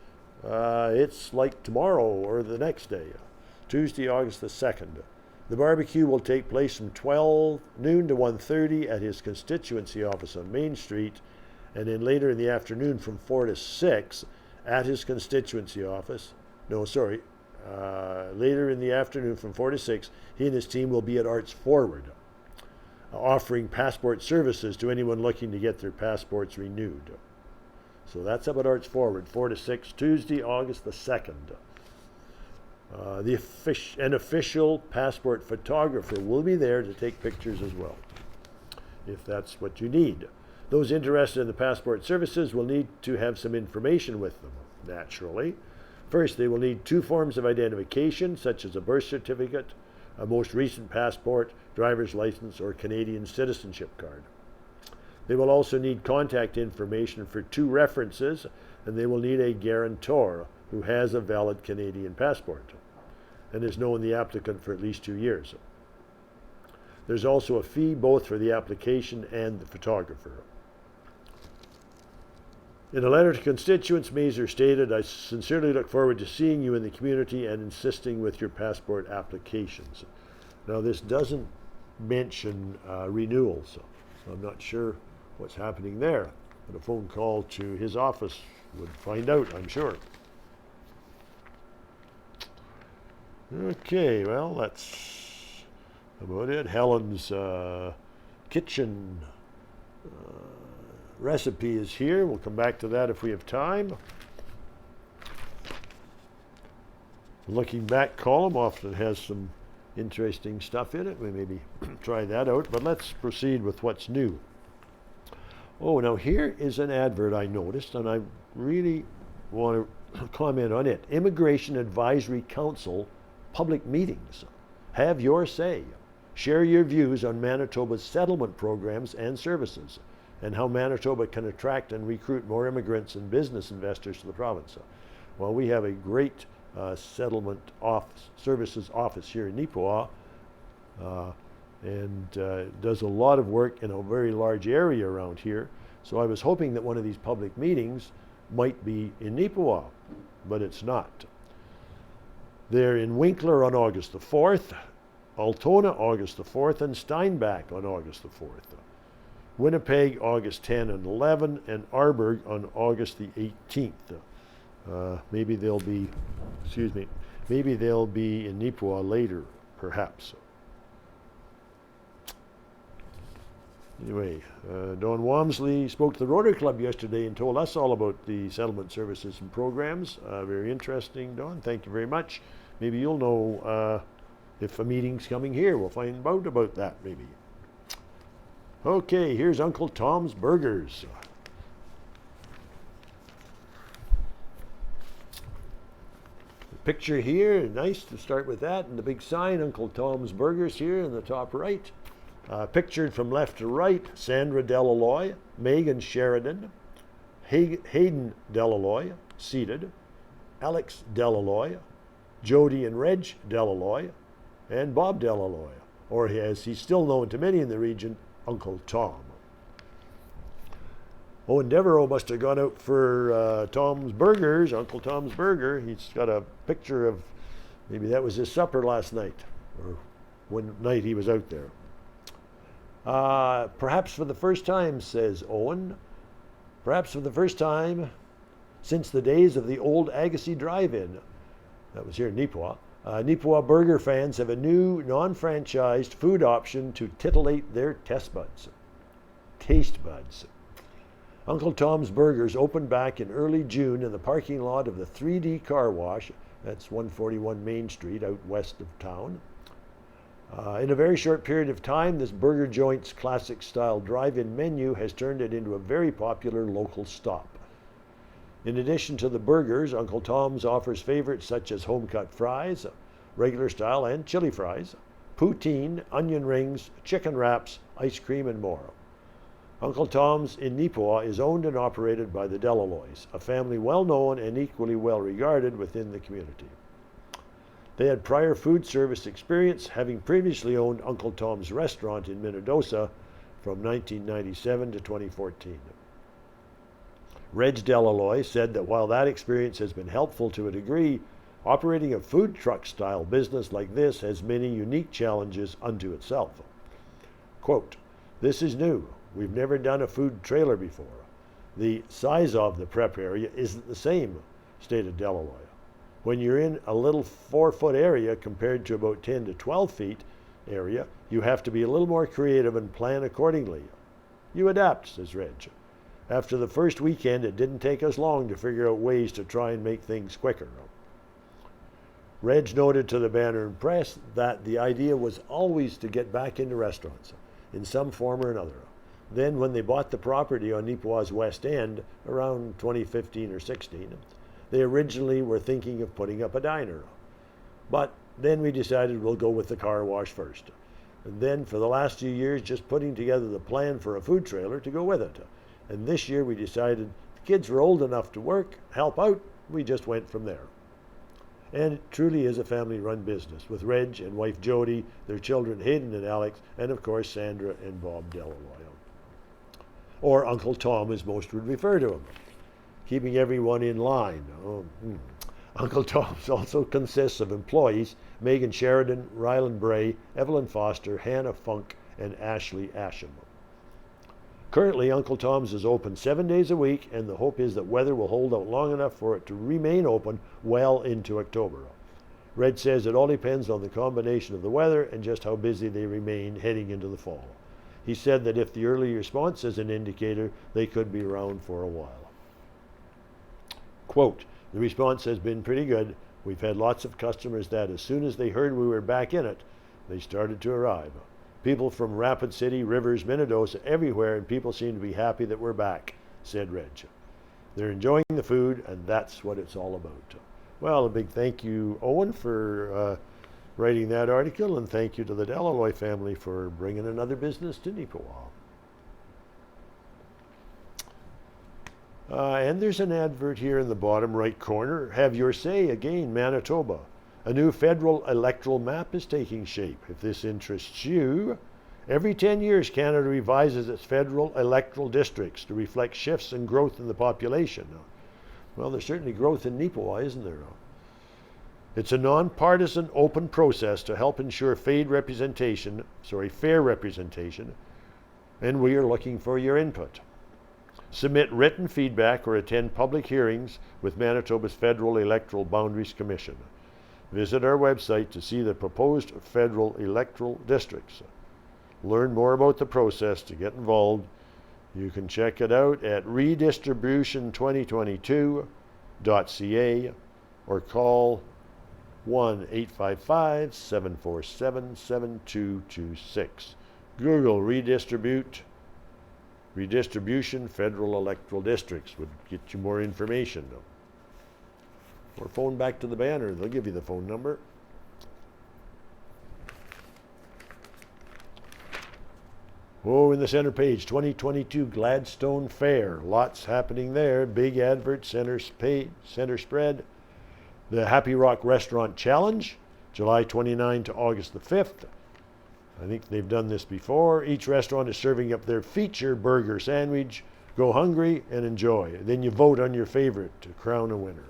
it's like tomorrow or the next day, Tuesday, August the 2nd. The barbecue will take place from 12 noon to 1:30 at his constituency office on Main Street, and then later in the afternoon from 4 to 6 at his constituency office. Later in the afternoon from 4 to 6, he and his team will be at Arts Forward, offering passport services to anyone looking to get their passports renewed. So that's up at Arts Forward, 4 to 6, Tuesday, August the 2nd. An official passport photographer will be there to take pictures as well, if that's what you need. Those interested in the passport services will need to have some information with them, naturally. First, they will need 2 forms of identification, such as a birth certificate, a most recent passport, driver's license, or Canadian citizenship card. They will also need contact information for 2 references, and they will need a guarantor who has a valid Canadian passport and has known the applicant for at least 2 years. There's also a fee both for the application and the photographer. In a letter to constituents, Mazier stated, "I sincerely look forward to seeing you in the community and assisting with your passport applications." Now, this doesn't mention renewals, so I'm not sure what's happening there. But a phone call to his office would find out, I'm sure. Okay, well, that's about it. Helen's kitchen recipe is here. We'll come back to that if we have time. The looking back column often has some interesting stuff in it. We maybe try that out, but let's proceed with what's new. Oh, now here is an advert I noticed, and I really want to comment on it. Immigration Advisory Council public meetings. Have your say. Share your views on Manitoba's settlement programs and services, and how Manitoba can attract and recruit more immigrants and business investors to the province. Well, we have a great settlement services office here in Neepawa, and does a lot of work in a very large area around here. So I was hoping that one of these public meetings might be in Neepawa, but it's not. They're in Winkler on August the 4th, Altona August the 4th, and Steinbach on August the 4th. Winnipeg August 10 and 11, and Arborg on August the 18th. Maybe they'll be in Neepawa later, perhaps. Anyway, Don Wamsley spoke to the Rotary Club yesterday and told us all about the settlement services and programs. Very interesting, Don. Thank you very much. Maybe you'll know if a meeting's coming here. We'll find out about that, maybe. Okay, here's Uncle Tom's Burgers. The picture here, nice to start with that, and the big sign, Uncle Tom's Burgers here in the top right. Pictured from left to right, Sandra Delalloy, Megan Sheridan, Hayden Delalloy, seated, Alex Delalloy, Jody and Reg Delalloy, and Bob Delalloy, or as he's still known to many in the region, Uncle Tom. Owen Devereaux must have gone out for Tom's Burgers, Uncle Tom's Burger. He's got a picture of, maybe that was his supper last night, or one night he was out there. Perhaps for the first time, says Owen, perhaps for the first time since the days of the old Agassiz Drive-In, that was here in Neepawa, Neepawa burger fans have a new non-franchised food option to titillate their taste buds. Uncle Tom's Burgers opened back in early June in the parking lot of the 3D Car Wash, that's 141 Main Street out west of town. In a very short period of time, this burger joint's classic-style drive-in menu has turned it into a very popular local stop. In addition to the burgers, Uncle Tom's offers favorites such as home-cut fries, regular style and chili fries, poutine, onion rings, chicken wraps, ice cream, and more. Uncle Tom's in Neepawa is owned and operated by the Delalloys, a family well-known and equally well-regarded within the community. They had prior food service experience, having previously owned Uncle Tom's Restaurant in Minnedosa from 1997 to 2014. Reg Delalloy said that while that experience has been helpful to a degree, operating a food truck-style business like this has many unique challenges unto itself. Quote, "This is new. We've never done a food trailer before. The size of the prep area isn't the same," stated Delalloy. "When you're in a little 4-foot area compared to about 10 to 12 feet area, you have to be a little more creative and plan accordingly. You adapt," says Reg. "After the first weekend, it didn't take us long to figure out ways to try and make things quicker." Reg noted to the Banner and Press that the idea was always to get back into restaurants in some form or another. Then when they bought the property on Neepawa's West End around 2015 or 16, they originally were thinking of putting up a diner. But then we decided we'll go with the car wash first. And then for the last few years, just putting together the plan for a food trailer to go with it. And this year we decided the kids were old enough to work, help out, we just went from there. And it truly is a family-run business, with Reg and wife Jody, their children Hayden and Alex, and of course Sandra and Bob Delalloy. Or Uncle Tom, as most would refer to him, keeping everyone in line. Uncle Tom's also consists of employees Megan Sheridan, Ryland Bray, Evelyn Foster, Hannah Funk, and Ashley Asham. Currently, Uncle Tom's is open 7 days a week, and the hope is that weather will hold out long enough for it to remain open well into October. Red says it all depends on the combination of the weather and just how busy they remain heading into the fall. He said that if the early response is an indicator, they could be around for a while. Quote, the response has been pretty good. We've had lots of customers that as soon as they heard we were back in it, they started to arrive. People from Rapid City, Rivers, Minnedosa, everywhere, and people seem to be happy that we're back, said Reg. They're enjoying the food, and that's what it's all about. Well, a big thank you, Owen, for writing that article, and thank you to the Delaloi family for bringing another business to Neepawa. And there's an advert here in the bottom right corner. Have your say again, Manitoba. A new federal electoral map is taking shape. If this interests you, every 10 years Canada revises its federal electoral districts to reflect shifts and growth in the population. Well, there's certainly growth in Neepawa, isn't there? It's a nonpartisan, open process to help ensure fair representation, and we are looking for your input. Submit written feedback or attend public hearings with Manitoba's Federal Electoral Boundaries Commission. Visit our website to see the proposed federal electoral districts. Learn more about the process to get involved. You can check it out at redistribution2022.ca or call 1-855-747-7226. Google redistribution federal electoral districts would get you more information. Or phone back to the banner. They'll give you the phone number. Oh, in the center page, 2022 Gladstone Fair. Lots happening there. Big advert, center spread. The Happy Rock Restaurant Challenge, July 29 to August the 5th. I think they've done this before. Each restaurant is serving up their feature burger sandwich. Go hungry and enjoy. Then you vote on your favorite to crown a winner.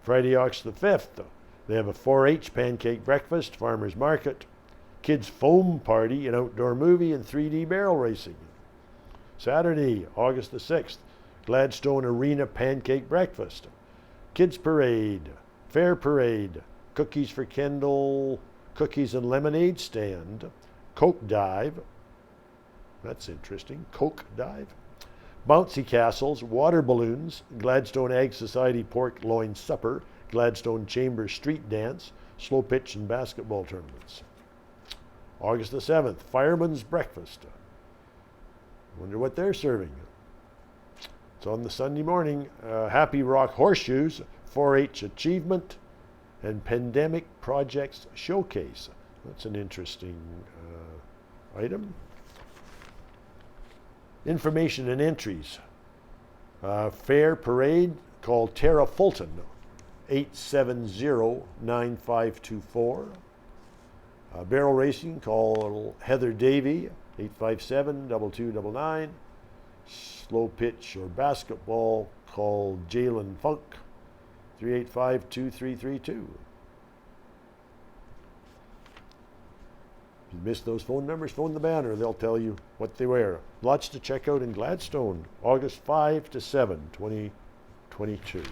Friday, August the 5th, they have a 4-H pancake breakfast, farmer's market, kids foam party, an outdoor movie, and 3D barrel racing. Saturday, August the 6th, Gladstone Arena pancake breakfast, kids parade, fair parade, cookies for Kendall, cookies and lemonade stand, Coke dive, that's interesting, Coke dive, bouncy castles, water balloons, Gladstone Ag Society pork loin supper, Gladstone Chamber street dance, slow pitch and basketball tournaments. August the 7th, fireman's breakfast. Wonder what they're serving. It's on the Sunday morning. Happy Rock Horseshoes, 4-H achievement, and pandemic projects showcase. That's an interesting item. Information and entries. Fair parade, call Tara Fulton, 870-9524. Barrel racing, call Heather Davey, 857-2299. Slow pitch or basketball, call Jalen Funk, 385-2332. If you missed those phone numbers, phone the banner. They'll tell you what they wear. Lots to check out in Gladstone, August 5 to 7, 2022.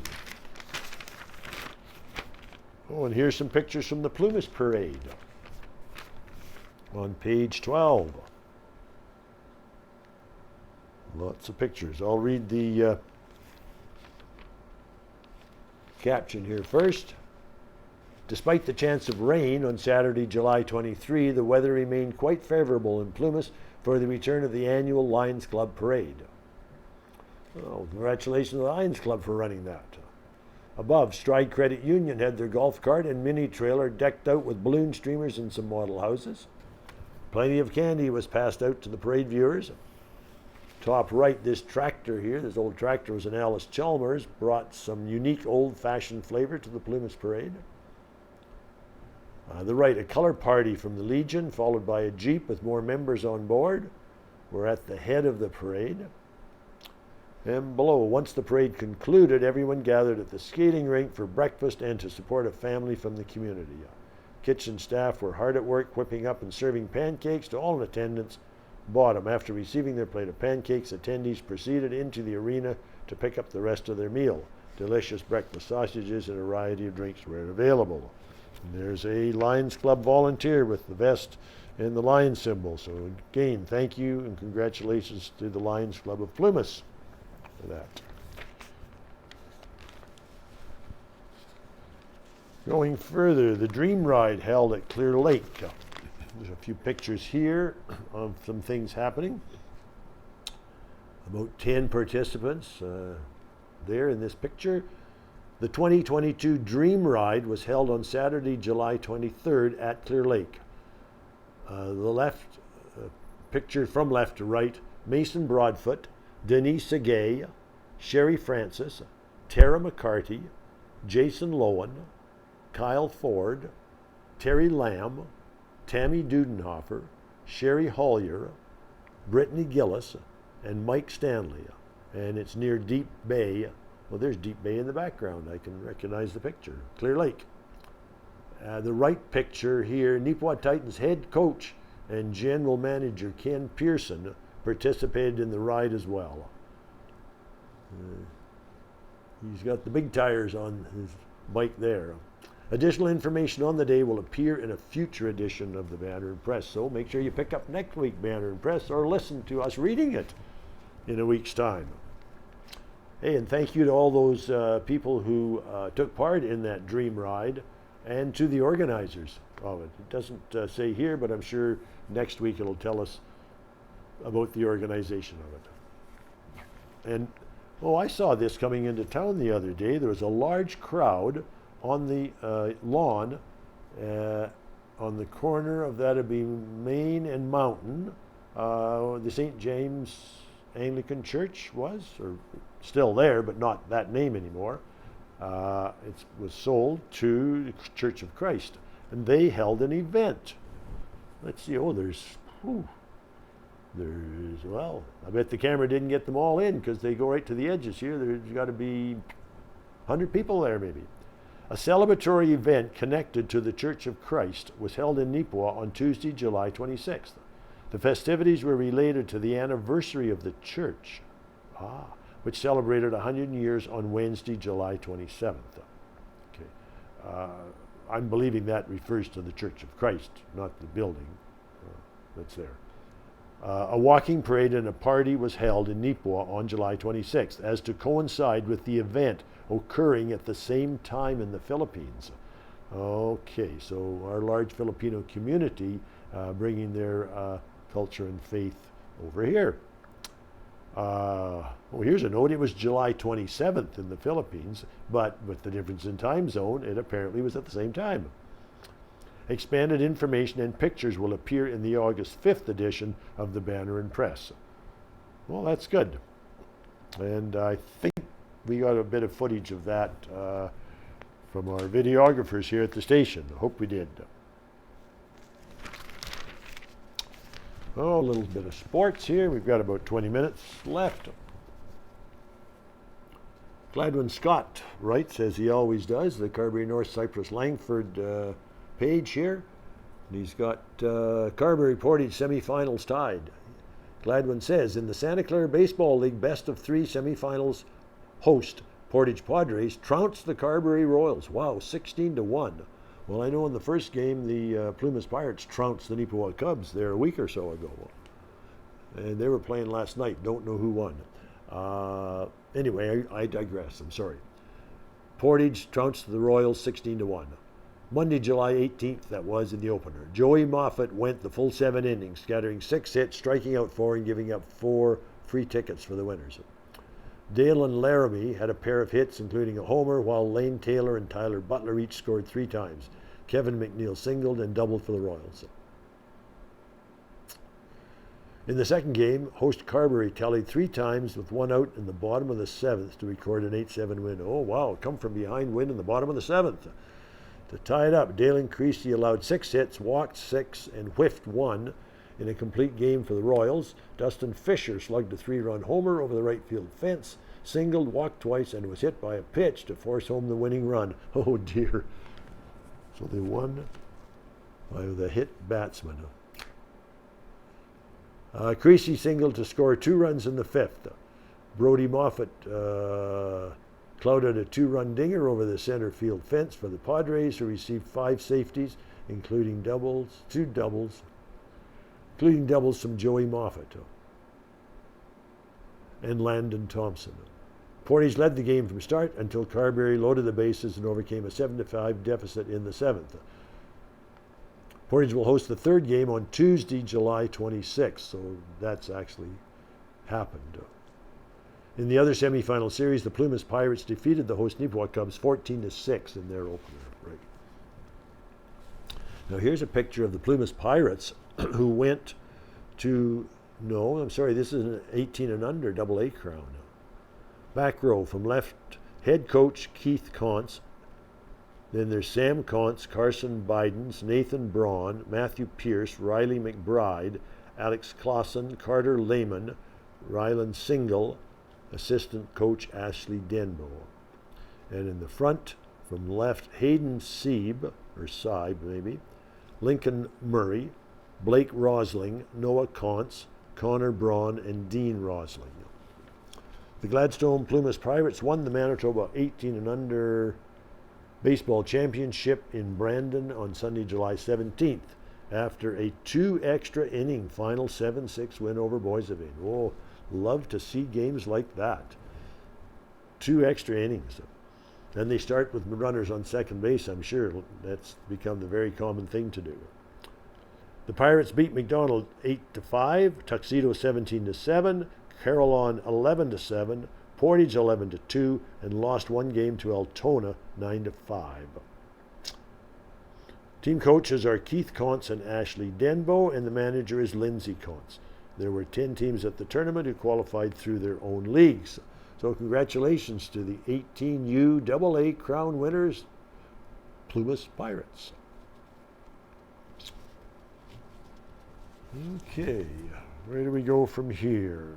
Oh, and here's some pictures from the Plymouth Parade on page 12. Lots of pictures. I'll read the caption here first. Despite the chance of rain on Saturday, July 23, the weather remained quite favorable in Plymouth for the return of the annual Lions Club Parade. Well, congratulations to the Lions Club for running that. Above, Stride Credit Union had their golf cart and mini trailer decked out with balloon streamers and some model houses. Plenty of candy was passed out to the parade viewers. Top right, this tractor here, this old tractor was an Alice Chalmers, brought some unique old-fashioned flavor to the Plymouth Parade. The right, a color party from the Legion, followed by a Jeep with more members on board. We're at the head of the parade. And below, once the parade concluded, everyone gathered at the skating rink for breakfast and to support a family from the community. Kitchen staff were hard at work whipping up and serving pancakes to all in attendance. Bottom, after receiving their plate of pancakes, attendees proceeded into the arena to pick up the rest of their meal. delicious breakfast sausages and a variety of drinks were available. And there's a Lions Club volunteer with the vest and the lion symbol. So again, thank you and congratulations to the Lions Club of Plymouth for that. Going further, the Dream Ride held at Clear Lake. There's a few pictures here of some things happening. About 10 participants there in this picture. The 2022 Dream Ride was held on Saturday, July 23rd at Clear Lake. The left picture from left to right, Mason Broadfoot, Denise Segay, Sherry Francis, Tara McCarty, Jason Lowen, Kyle Ford, Terry Lamb, Tammy Dudenhofer, Sherry Hollier, Brittany Gillis, and Mike Stanley. And it's near Deep Bay. Well, there's Deep Bay in the background. I can recognize the picture. Clear Lake. The right picture here, Neepawa Titans head coach and general manager Ken Pearson participated in the ride as well. He's got the big tires on his bike there. Additional information on the day will appear in a future edition of the Banner and Press, so make sure you pick up next week's Banner and Press or listen to us reading it in a week's time. Hey, and thank you to all those people who took part in that Dream Ride and to the organizers of it. It doesn't say here, but I'm sure next week it'll tell us about the organization of it. And, oh, I saw this coming into town the other day. There was a large crowd on the lawn on the corner of that'd be Main and Mountain. The St. James Anglican Church was, or still there, but not that name anymore. It was sold to the Church of Christ, and they held an event. Let's see, oh, well, I bet the camera didn't get them all in because they go right to the edges here. There's got to be 100 people there maybe. A celebratory event connected to the Church of Christ was held in Neepawa on Tuesday, July 26th. The festivities were related to the anniversary of the church, which celebrated 100 years on Wednesday, July 27th. Okay. I'm believing that refers to the Church of Christ, not the building that's there. A walking parade and a party was held in Neepawa on July 26th, as to coincide with the event occurring at the same time in the Philippines. Okay, so our large Filipino community bringing their culture and faith over here. Here's a note. It was July 27th in the Philippines, but with the difference in time zone, it apparently was at the same time. Expanded information and pictures will appear in the August 5th edition of the Banner and Press. Well, that's good. And I think we got a bit of footage of that from our videographers here at the station. I hope we did. Oh, a little bit of sports here. We've got about 20 minutes left. Gladwin Scott writes, as he always does, the Carberry North Cypress Langford page here. And he's got Carberry Portage semifinals tied. Gladwin says, in the Santa Clara Baseball League best of 3 semifinals, host Portage Padres trounced the Carberry Royals. Wow, 16-1. Well, I know in the first game, the Plymouth Pirates trounced the Neepawa Cubs there a week or so ago. And they were playing last night. Don't know who won. Anyway, I digress. I'm sorry. Portage trounced the Royals 16-1. Monday, July 18th, that was in the opener. Joey Moffat went the full 7 innings, scattering 6 hits, striking out 4, and giving up 4 free tickets for the winners. Dalen Laramie had a pair of hits, including a homer, while Lane Taylor and Tyler Butler each scored 3 times. Kevin McNeil singled and doubled for the Royals. In the second game, host Carberry tallied 3 times with 1 out in the bottom of the 7th to record an 8-7 win. Oh, wow, come from behind win in the bottom of the 7th. To tie it up, Dalen Creasy allowed 6 hits, walked 6, and whiffed 1 in a complete game for the Royals. Dustin Fisher slugged a 3-run homer over the right field fence, singled, walked twice, and was hit by a pitch to force home the winning run. Oh, dear. So they won by the hit batsman. Creasy singled to score 2 runs in the 5th. Brody Moffat clouded a 2-run dinger over the center field fence for the Padres, who received 5 safeties, including two doubles from Joey Moffat and Landon Thompson. Portage led the game from start until Carberry loaded the bases and overcame a 7-5 deficit in the 7th. Portage will host the 3rd game on Tuesday, July 26th, so that's actually happened. In the other semifinal series, the Plymouth Pirates defeated the host Neepawa Cubs 14-6 in their opener. Right. Now here's a picture of the Plymouth Pirates who went to, this is an 18 and under AA crown. Back row from left, head coach Keith Contz. Then there's Sam Contz, Carson Bidens, Nathan Braun, Matthew Pierce, Riley McBride, Alex Clausen, Carter Lehman, Ryland Single, assistant coach Ashley Denbo. And in the front, from left, Hayden Seib, Lincoln Murray, Blake Rosling, Noah Contz, Connor Braun, and Dean Rosling. The Gladstone Plymouth Pirates won the Manitoba 18 and under baseball championship in Brandon on Sunday, July 17th, after a 2 extra inning final 7-6 win over Boissevain. Oh, love to see games like that. 2 extra innings. And they start with runners on second base, I'm sure. That's become the very common thing to do. The Pirates beat McDonald 8-5, Tuxedo 17-7, Carillon 11-7, Portage 11-2, and lost 1 game to Altona 9-5. Team coaches are Keith Contz and Ashley Denbo, and the manager is Lindsay Contz. There were 10 teams at the tournament who qualified through their own leagues. So congratulations to the 18U AA Crown winners, Plymouth Pirates. Okay, where do we go from here?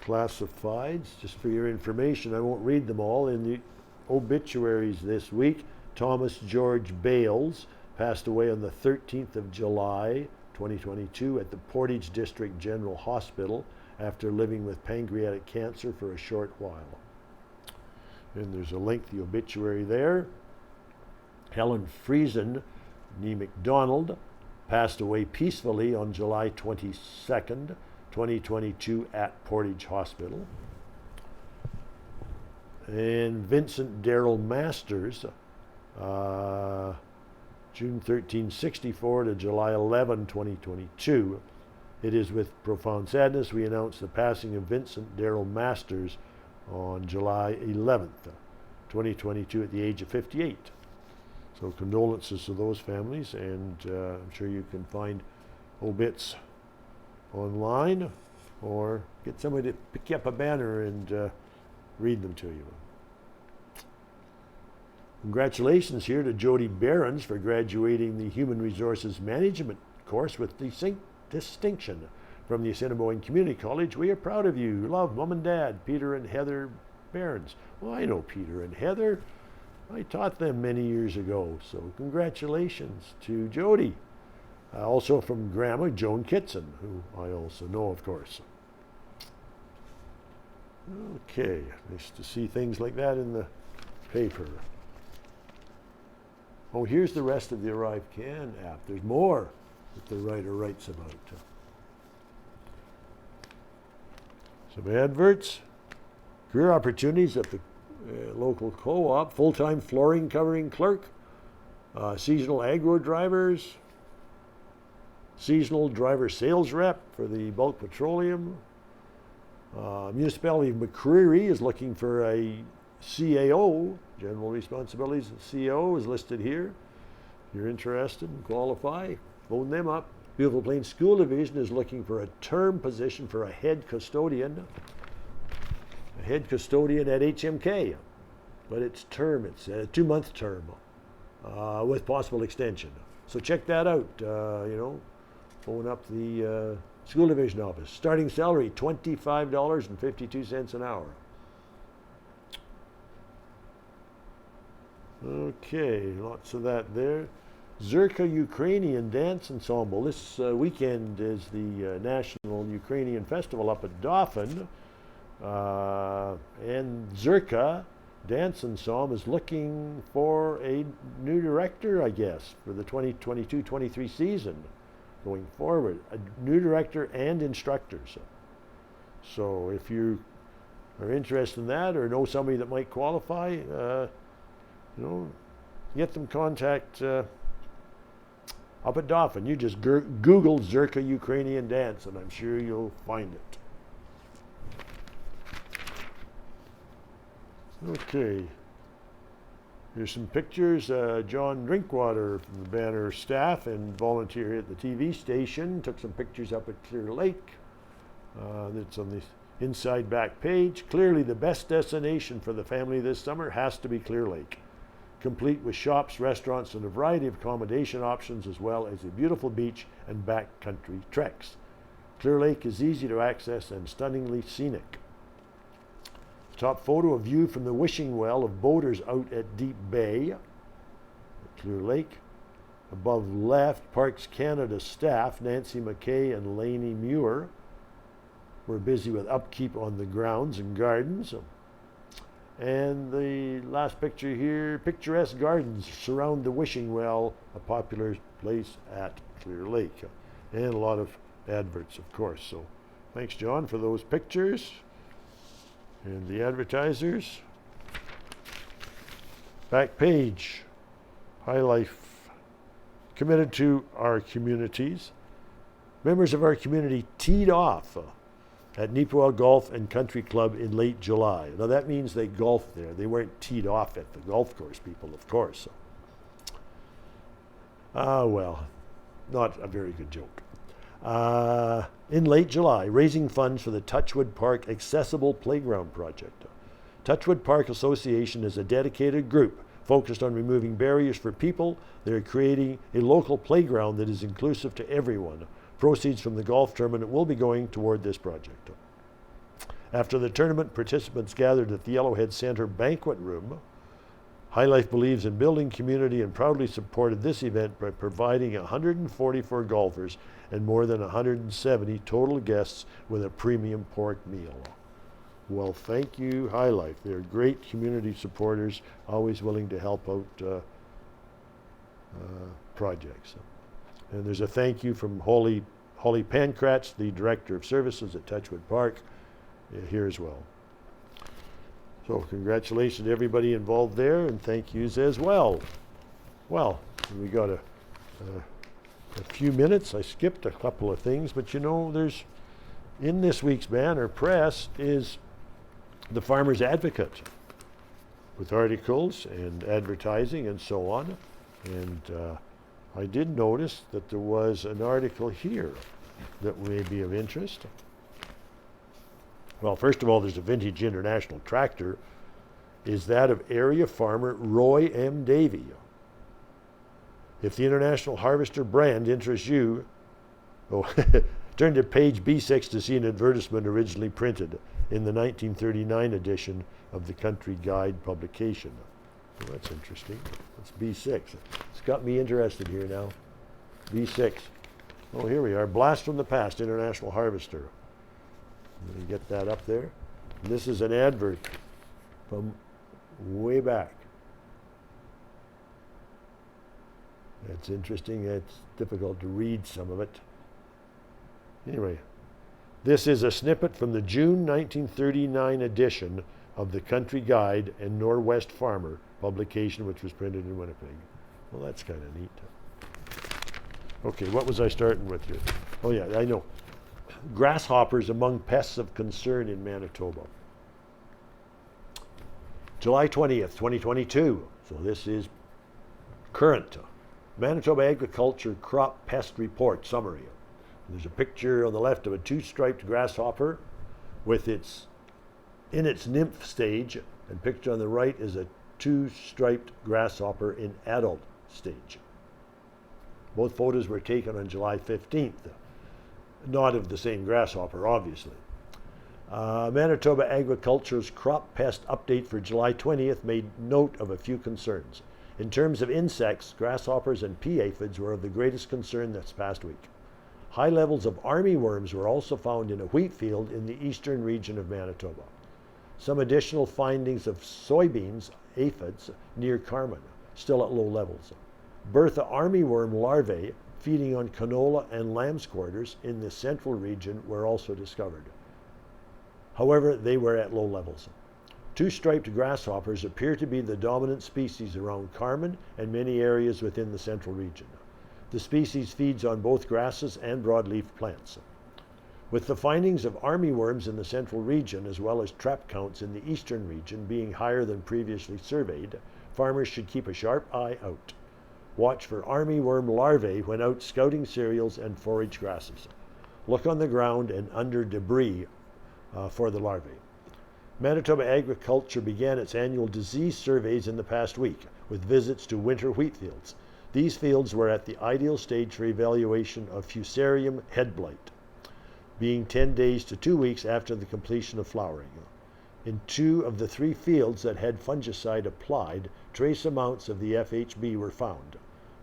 Classifieds, just for your information, I won't read them all. In the obituaries this week, Thomas George Bales passed away on the 13th of July, 2022 at the Portage District General Hospital after living with pancreatic cancer for a short while. And there's a lengthy obituary there. Helen Friesen, nee McDonald, passed away peacefully on July 22nd, 2022 at Portage Hospital. And Vincent Darrell Masters, June 13, 64 to July 11, 2022. It is with profound sadness we announce the passing of Vincent Darrell Masters on July 11th, 2022 at the age of 58. So condolences to those families, and I'm sure you can find obits online or get somebody to pick you up a banner and read them to you. Congratulations here to Jody Behrens for graduating the Human Resources Management course with distinction from the Assiniboine Community College. We are proud of you. Love, Mom and Dad, Peter and Heather Behrens. Well, I know Peter and Heather. I taught them many years ago, so congratulations to Jody. Also from Grandma Joan Kitson, who I also know, of course. Okay, nice to see things like that in the paper. Oh, here's the rest of the Arrive Can app. There's more that the writer writes about. Some adverts, career opportunities at the local co-op, full-time flooring covering clerk, seasonal agro drivers, seasonal driver sales rep for the bulk petroleum. Municipality of McCreary is looking for a CAO, general responsibilities of CAO is listed here. If you're interested and qualify, phone them up. Beautiful Plains School Division is looking for a term position for a head custodian. A head custodian at HMK, but it's term, it's a 2-month term with possible extension. So check that out, phone up the school division office. Starting salary, $25.52 an hour. Okay, lots of that there. Zerka Ukrainian Dance Ensemble. This weekend is the National Ukrainian Festival up at Dauphin. And Zerka Dance Ensemble is looking for a new director, I guess, for the 2022-23 season going forward. A new director and instructors. So if you are interested in that or know somebody that might qualify, get them contact up at Dauphin. You just Google Zerka Ukrainian dance and I'm sure you'll find it. Okay, here's some pictures. John Drinkwater from the Banner staff and volunteer at the TV station took some pictures up at Clear Lake. That's on the inside back page. Clearly the best destination for the family this summer has to be Clear Lake, complete with shops, restaurants, and a variety of accommodation options, as well as a beautiful beach and backcountry treks. Clear Lake is easy to access and stunningly scenic. Top photo, a view from the wishing well of boaters out at Deep Bay, Clear Lake. Above left, Parks Canada staff, Nancy McKay and Lainey Muir, were busy with upkeep on the grounds and gardens. And the last picture here, picturesque gardens surround the wishing well, a popular place at Clear Lake. And a lot of adverts, of course. So thanks, John, for those pictures. And the advertisers. Back page, High Life, committed to our communities. Members of our community teed off at Neepawa Golf and Country Club in late July. Now that means they golfed there. They weren't teed off at the golf course, people, of course. Well, not a very good joke. In late July, raising funds for the Touchwood Park Accessible Playground Project. Touchwood Park Association is a dedicated group focused on removing barriers for people. They're creating a local playground that is inclusive to everyone. Proceeds from the golf tournament will be going toward this project. After the tournament, participants gathered at the Yellowhead Center banquet room. High Life believes in building community and proudly supported this event by providing 144 golfers and more than 170 total guests with a premium pork meal. Well, thank you, High Life. They're great community supporters, always willing to help out projects. And there's a thank you from Holly Pankratz, the Director of Services at Touchwood Park, here as well. So congratulations to everybody involved there, and thank yous as well. Well, we got a few minutes. I skipped a couple of things, but there's in this week's Banner Press is the Farmer's Advocate with articles and advertising and so on. And I did notice that there was an article here that may be of interest. Well, first of all, there's a vintage international tractor. Is that of area farmer Roy M. Davey. If the International Harvester brand interests you, turn to page B6 to see an advertisement originally printed in the 1939 edition of the Country Guide publication. Well, that's interesting. That's B6. It's got me interested here now. B6. Oh, here we are. Blast from the Past, International Harvester. Let me get that up there. And this is an advert from way back. That's interesting. It's difficult to read some of it. Anyway, this is a snippet from the June 1939 edition of the Country Guide and Northwest Farmer publication, which was printed in Winnipeg. Well, that's kind of neat. Okay, what was I starting with here? Oh yeah, I know. Grasshoppers among pests of concern in Manitoba. July 20th, 2022. So this is current. Manitoba Agriculture Crop Pest Report Summary. There's a picture on the left of a two-striped grasshopper with in its nymph stage, and picture on the right is a two-striped grasshopper in adult stage. Both photos were taken on July 15th. Not of the same grasshopper, obviously. Manitoba Agriculture's crop pest update for July 20th made note of a few concerns. In terms of insects, grasshoppers and pea aphids were of the greatest concern this past week. High levels of armyworms were also found in a wheat field in the eastern region of Manitoba. Some additional findings of soybeans, aphids, near Carman, still at low levels. Bertha armyworm larvae feeding on canola and lamb's quarters in the central region were also discovered. However, they were at low levels. Two-striped grasshoppers appear to be the dominant species around Carman and many areas within the central region. The species feeds on both grasses and broadleaf plants. With the findings of armyworms in the central region, as well as trap counts in the eastern region being higher than previously surveyed, farmers should keep a sharp eye out. Watch for armyworm larvae when out scouting cereals and forage grasses. Look on the ground and under debris for the larvae. Manitoba Agriculture began its annual disease surveys in the past week with visits to winter wheat fields. These fields were at the ideal stage for evaluation of Fusarium head blight, being 10 days to 2 weeks after the completion of flowering. In 2 of the 3 fields that had fungicide applied, trace amounts of the FHB were found.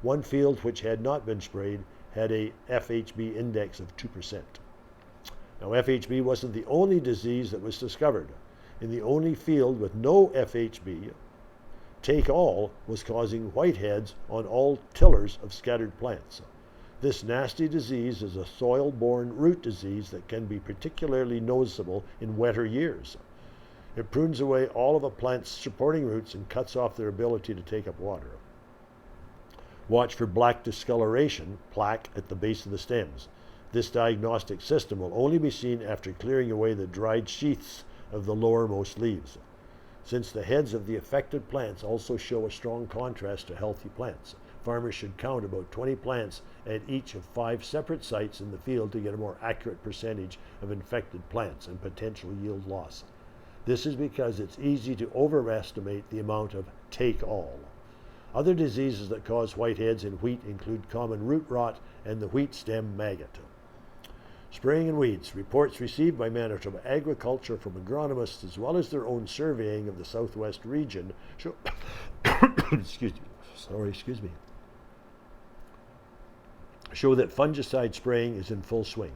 One field which had not been sprayed had a FHB index of 2%. Now, FHB wasn't the only disease that was discovered. In the only field with no FHB, Take All was causing whiteheads on all tillers of scattered plants. This nasty disease is a soil-borne root disease that can be particularly noticeable in wetter years. It prunes away all of a plant's supporting roots and cuts off their ability to take up water. Watch for black discoloration, plaque, at the base of the stems. This diagnostic system will only be seen after clearing away the dried sheaths of the lowermost leaves. Since the heads of the affected plants also show a strong contrast to healthy plants, farmers should count about 20 plants at each of 5 separate sites in the field to get a more accurate percentage of infected plants and potential yield loss. This is because it's easy to overestimate the amount of Take All. Other diseases that cause whiteheads in wheat include common root rot and the wheat stem maggot. Spraying and weeds. Reports received by Manitoba Agriculture from agronomists as well as their own surveying of the southwest region show show that fungicide spraying is in full swing.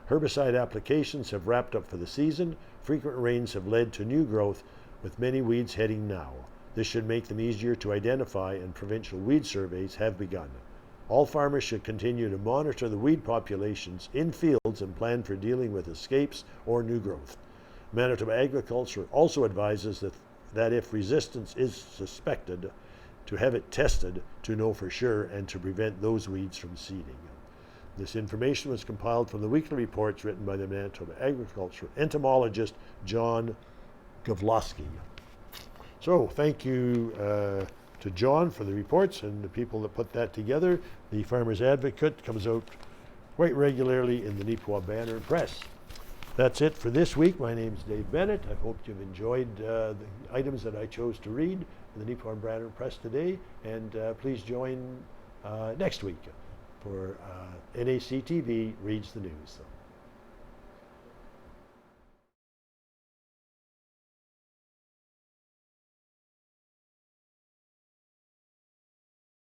Herbicide applications have wrapped up for the season. Frequent rains have led to new growth, with many weeds heading now. This should make them easier to identify, and provincial weed surveys have begun. All farmers should continue to monitor the weed populations in fields and plan for dealing with escapes or new growth. Manitoba Agriculture also advises that if resistance is suspected, to have it tested to know for sure and to prevent those weeds from seeding. This information was compiled from the weekly reports written by the Manitoba Agriculture entomologist John Gavlosky. So thank you to John for the reports and the people that put that together. The Farmer's Advocate comes out quite regularly in the Neepawa Banner and Press. That's it for this week. My name is Dave Bennet. I hope you've enjoyed the items that I chose to read in the Neepawa Banner and Press today. And please join next week for NACTV Reads the News.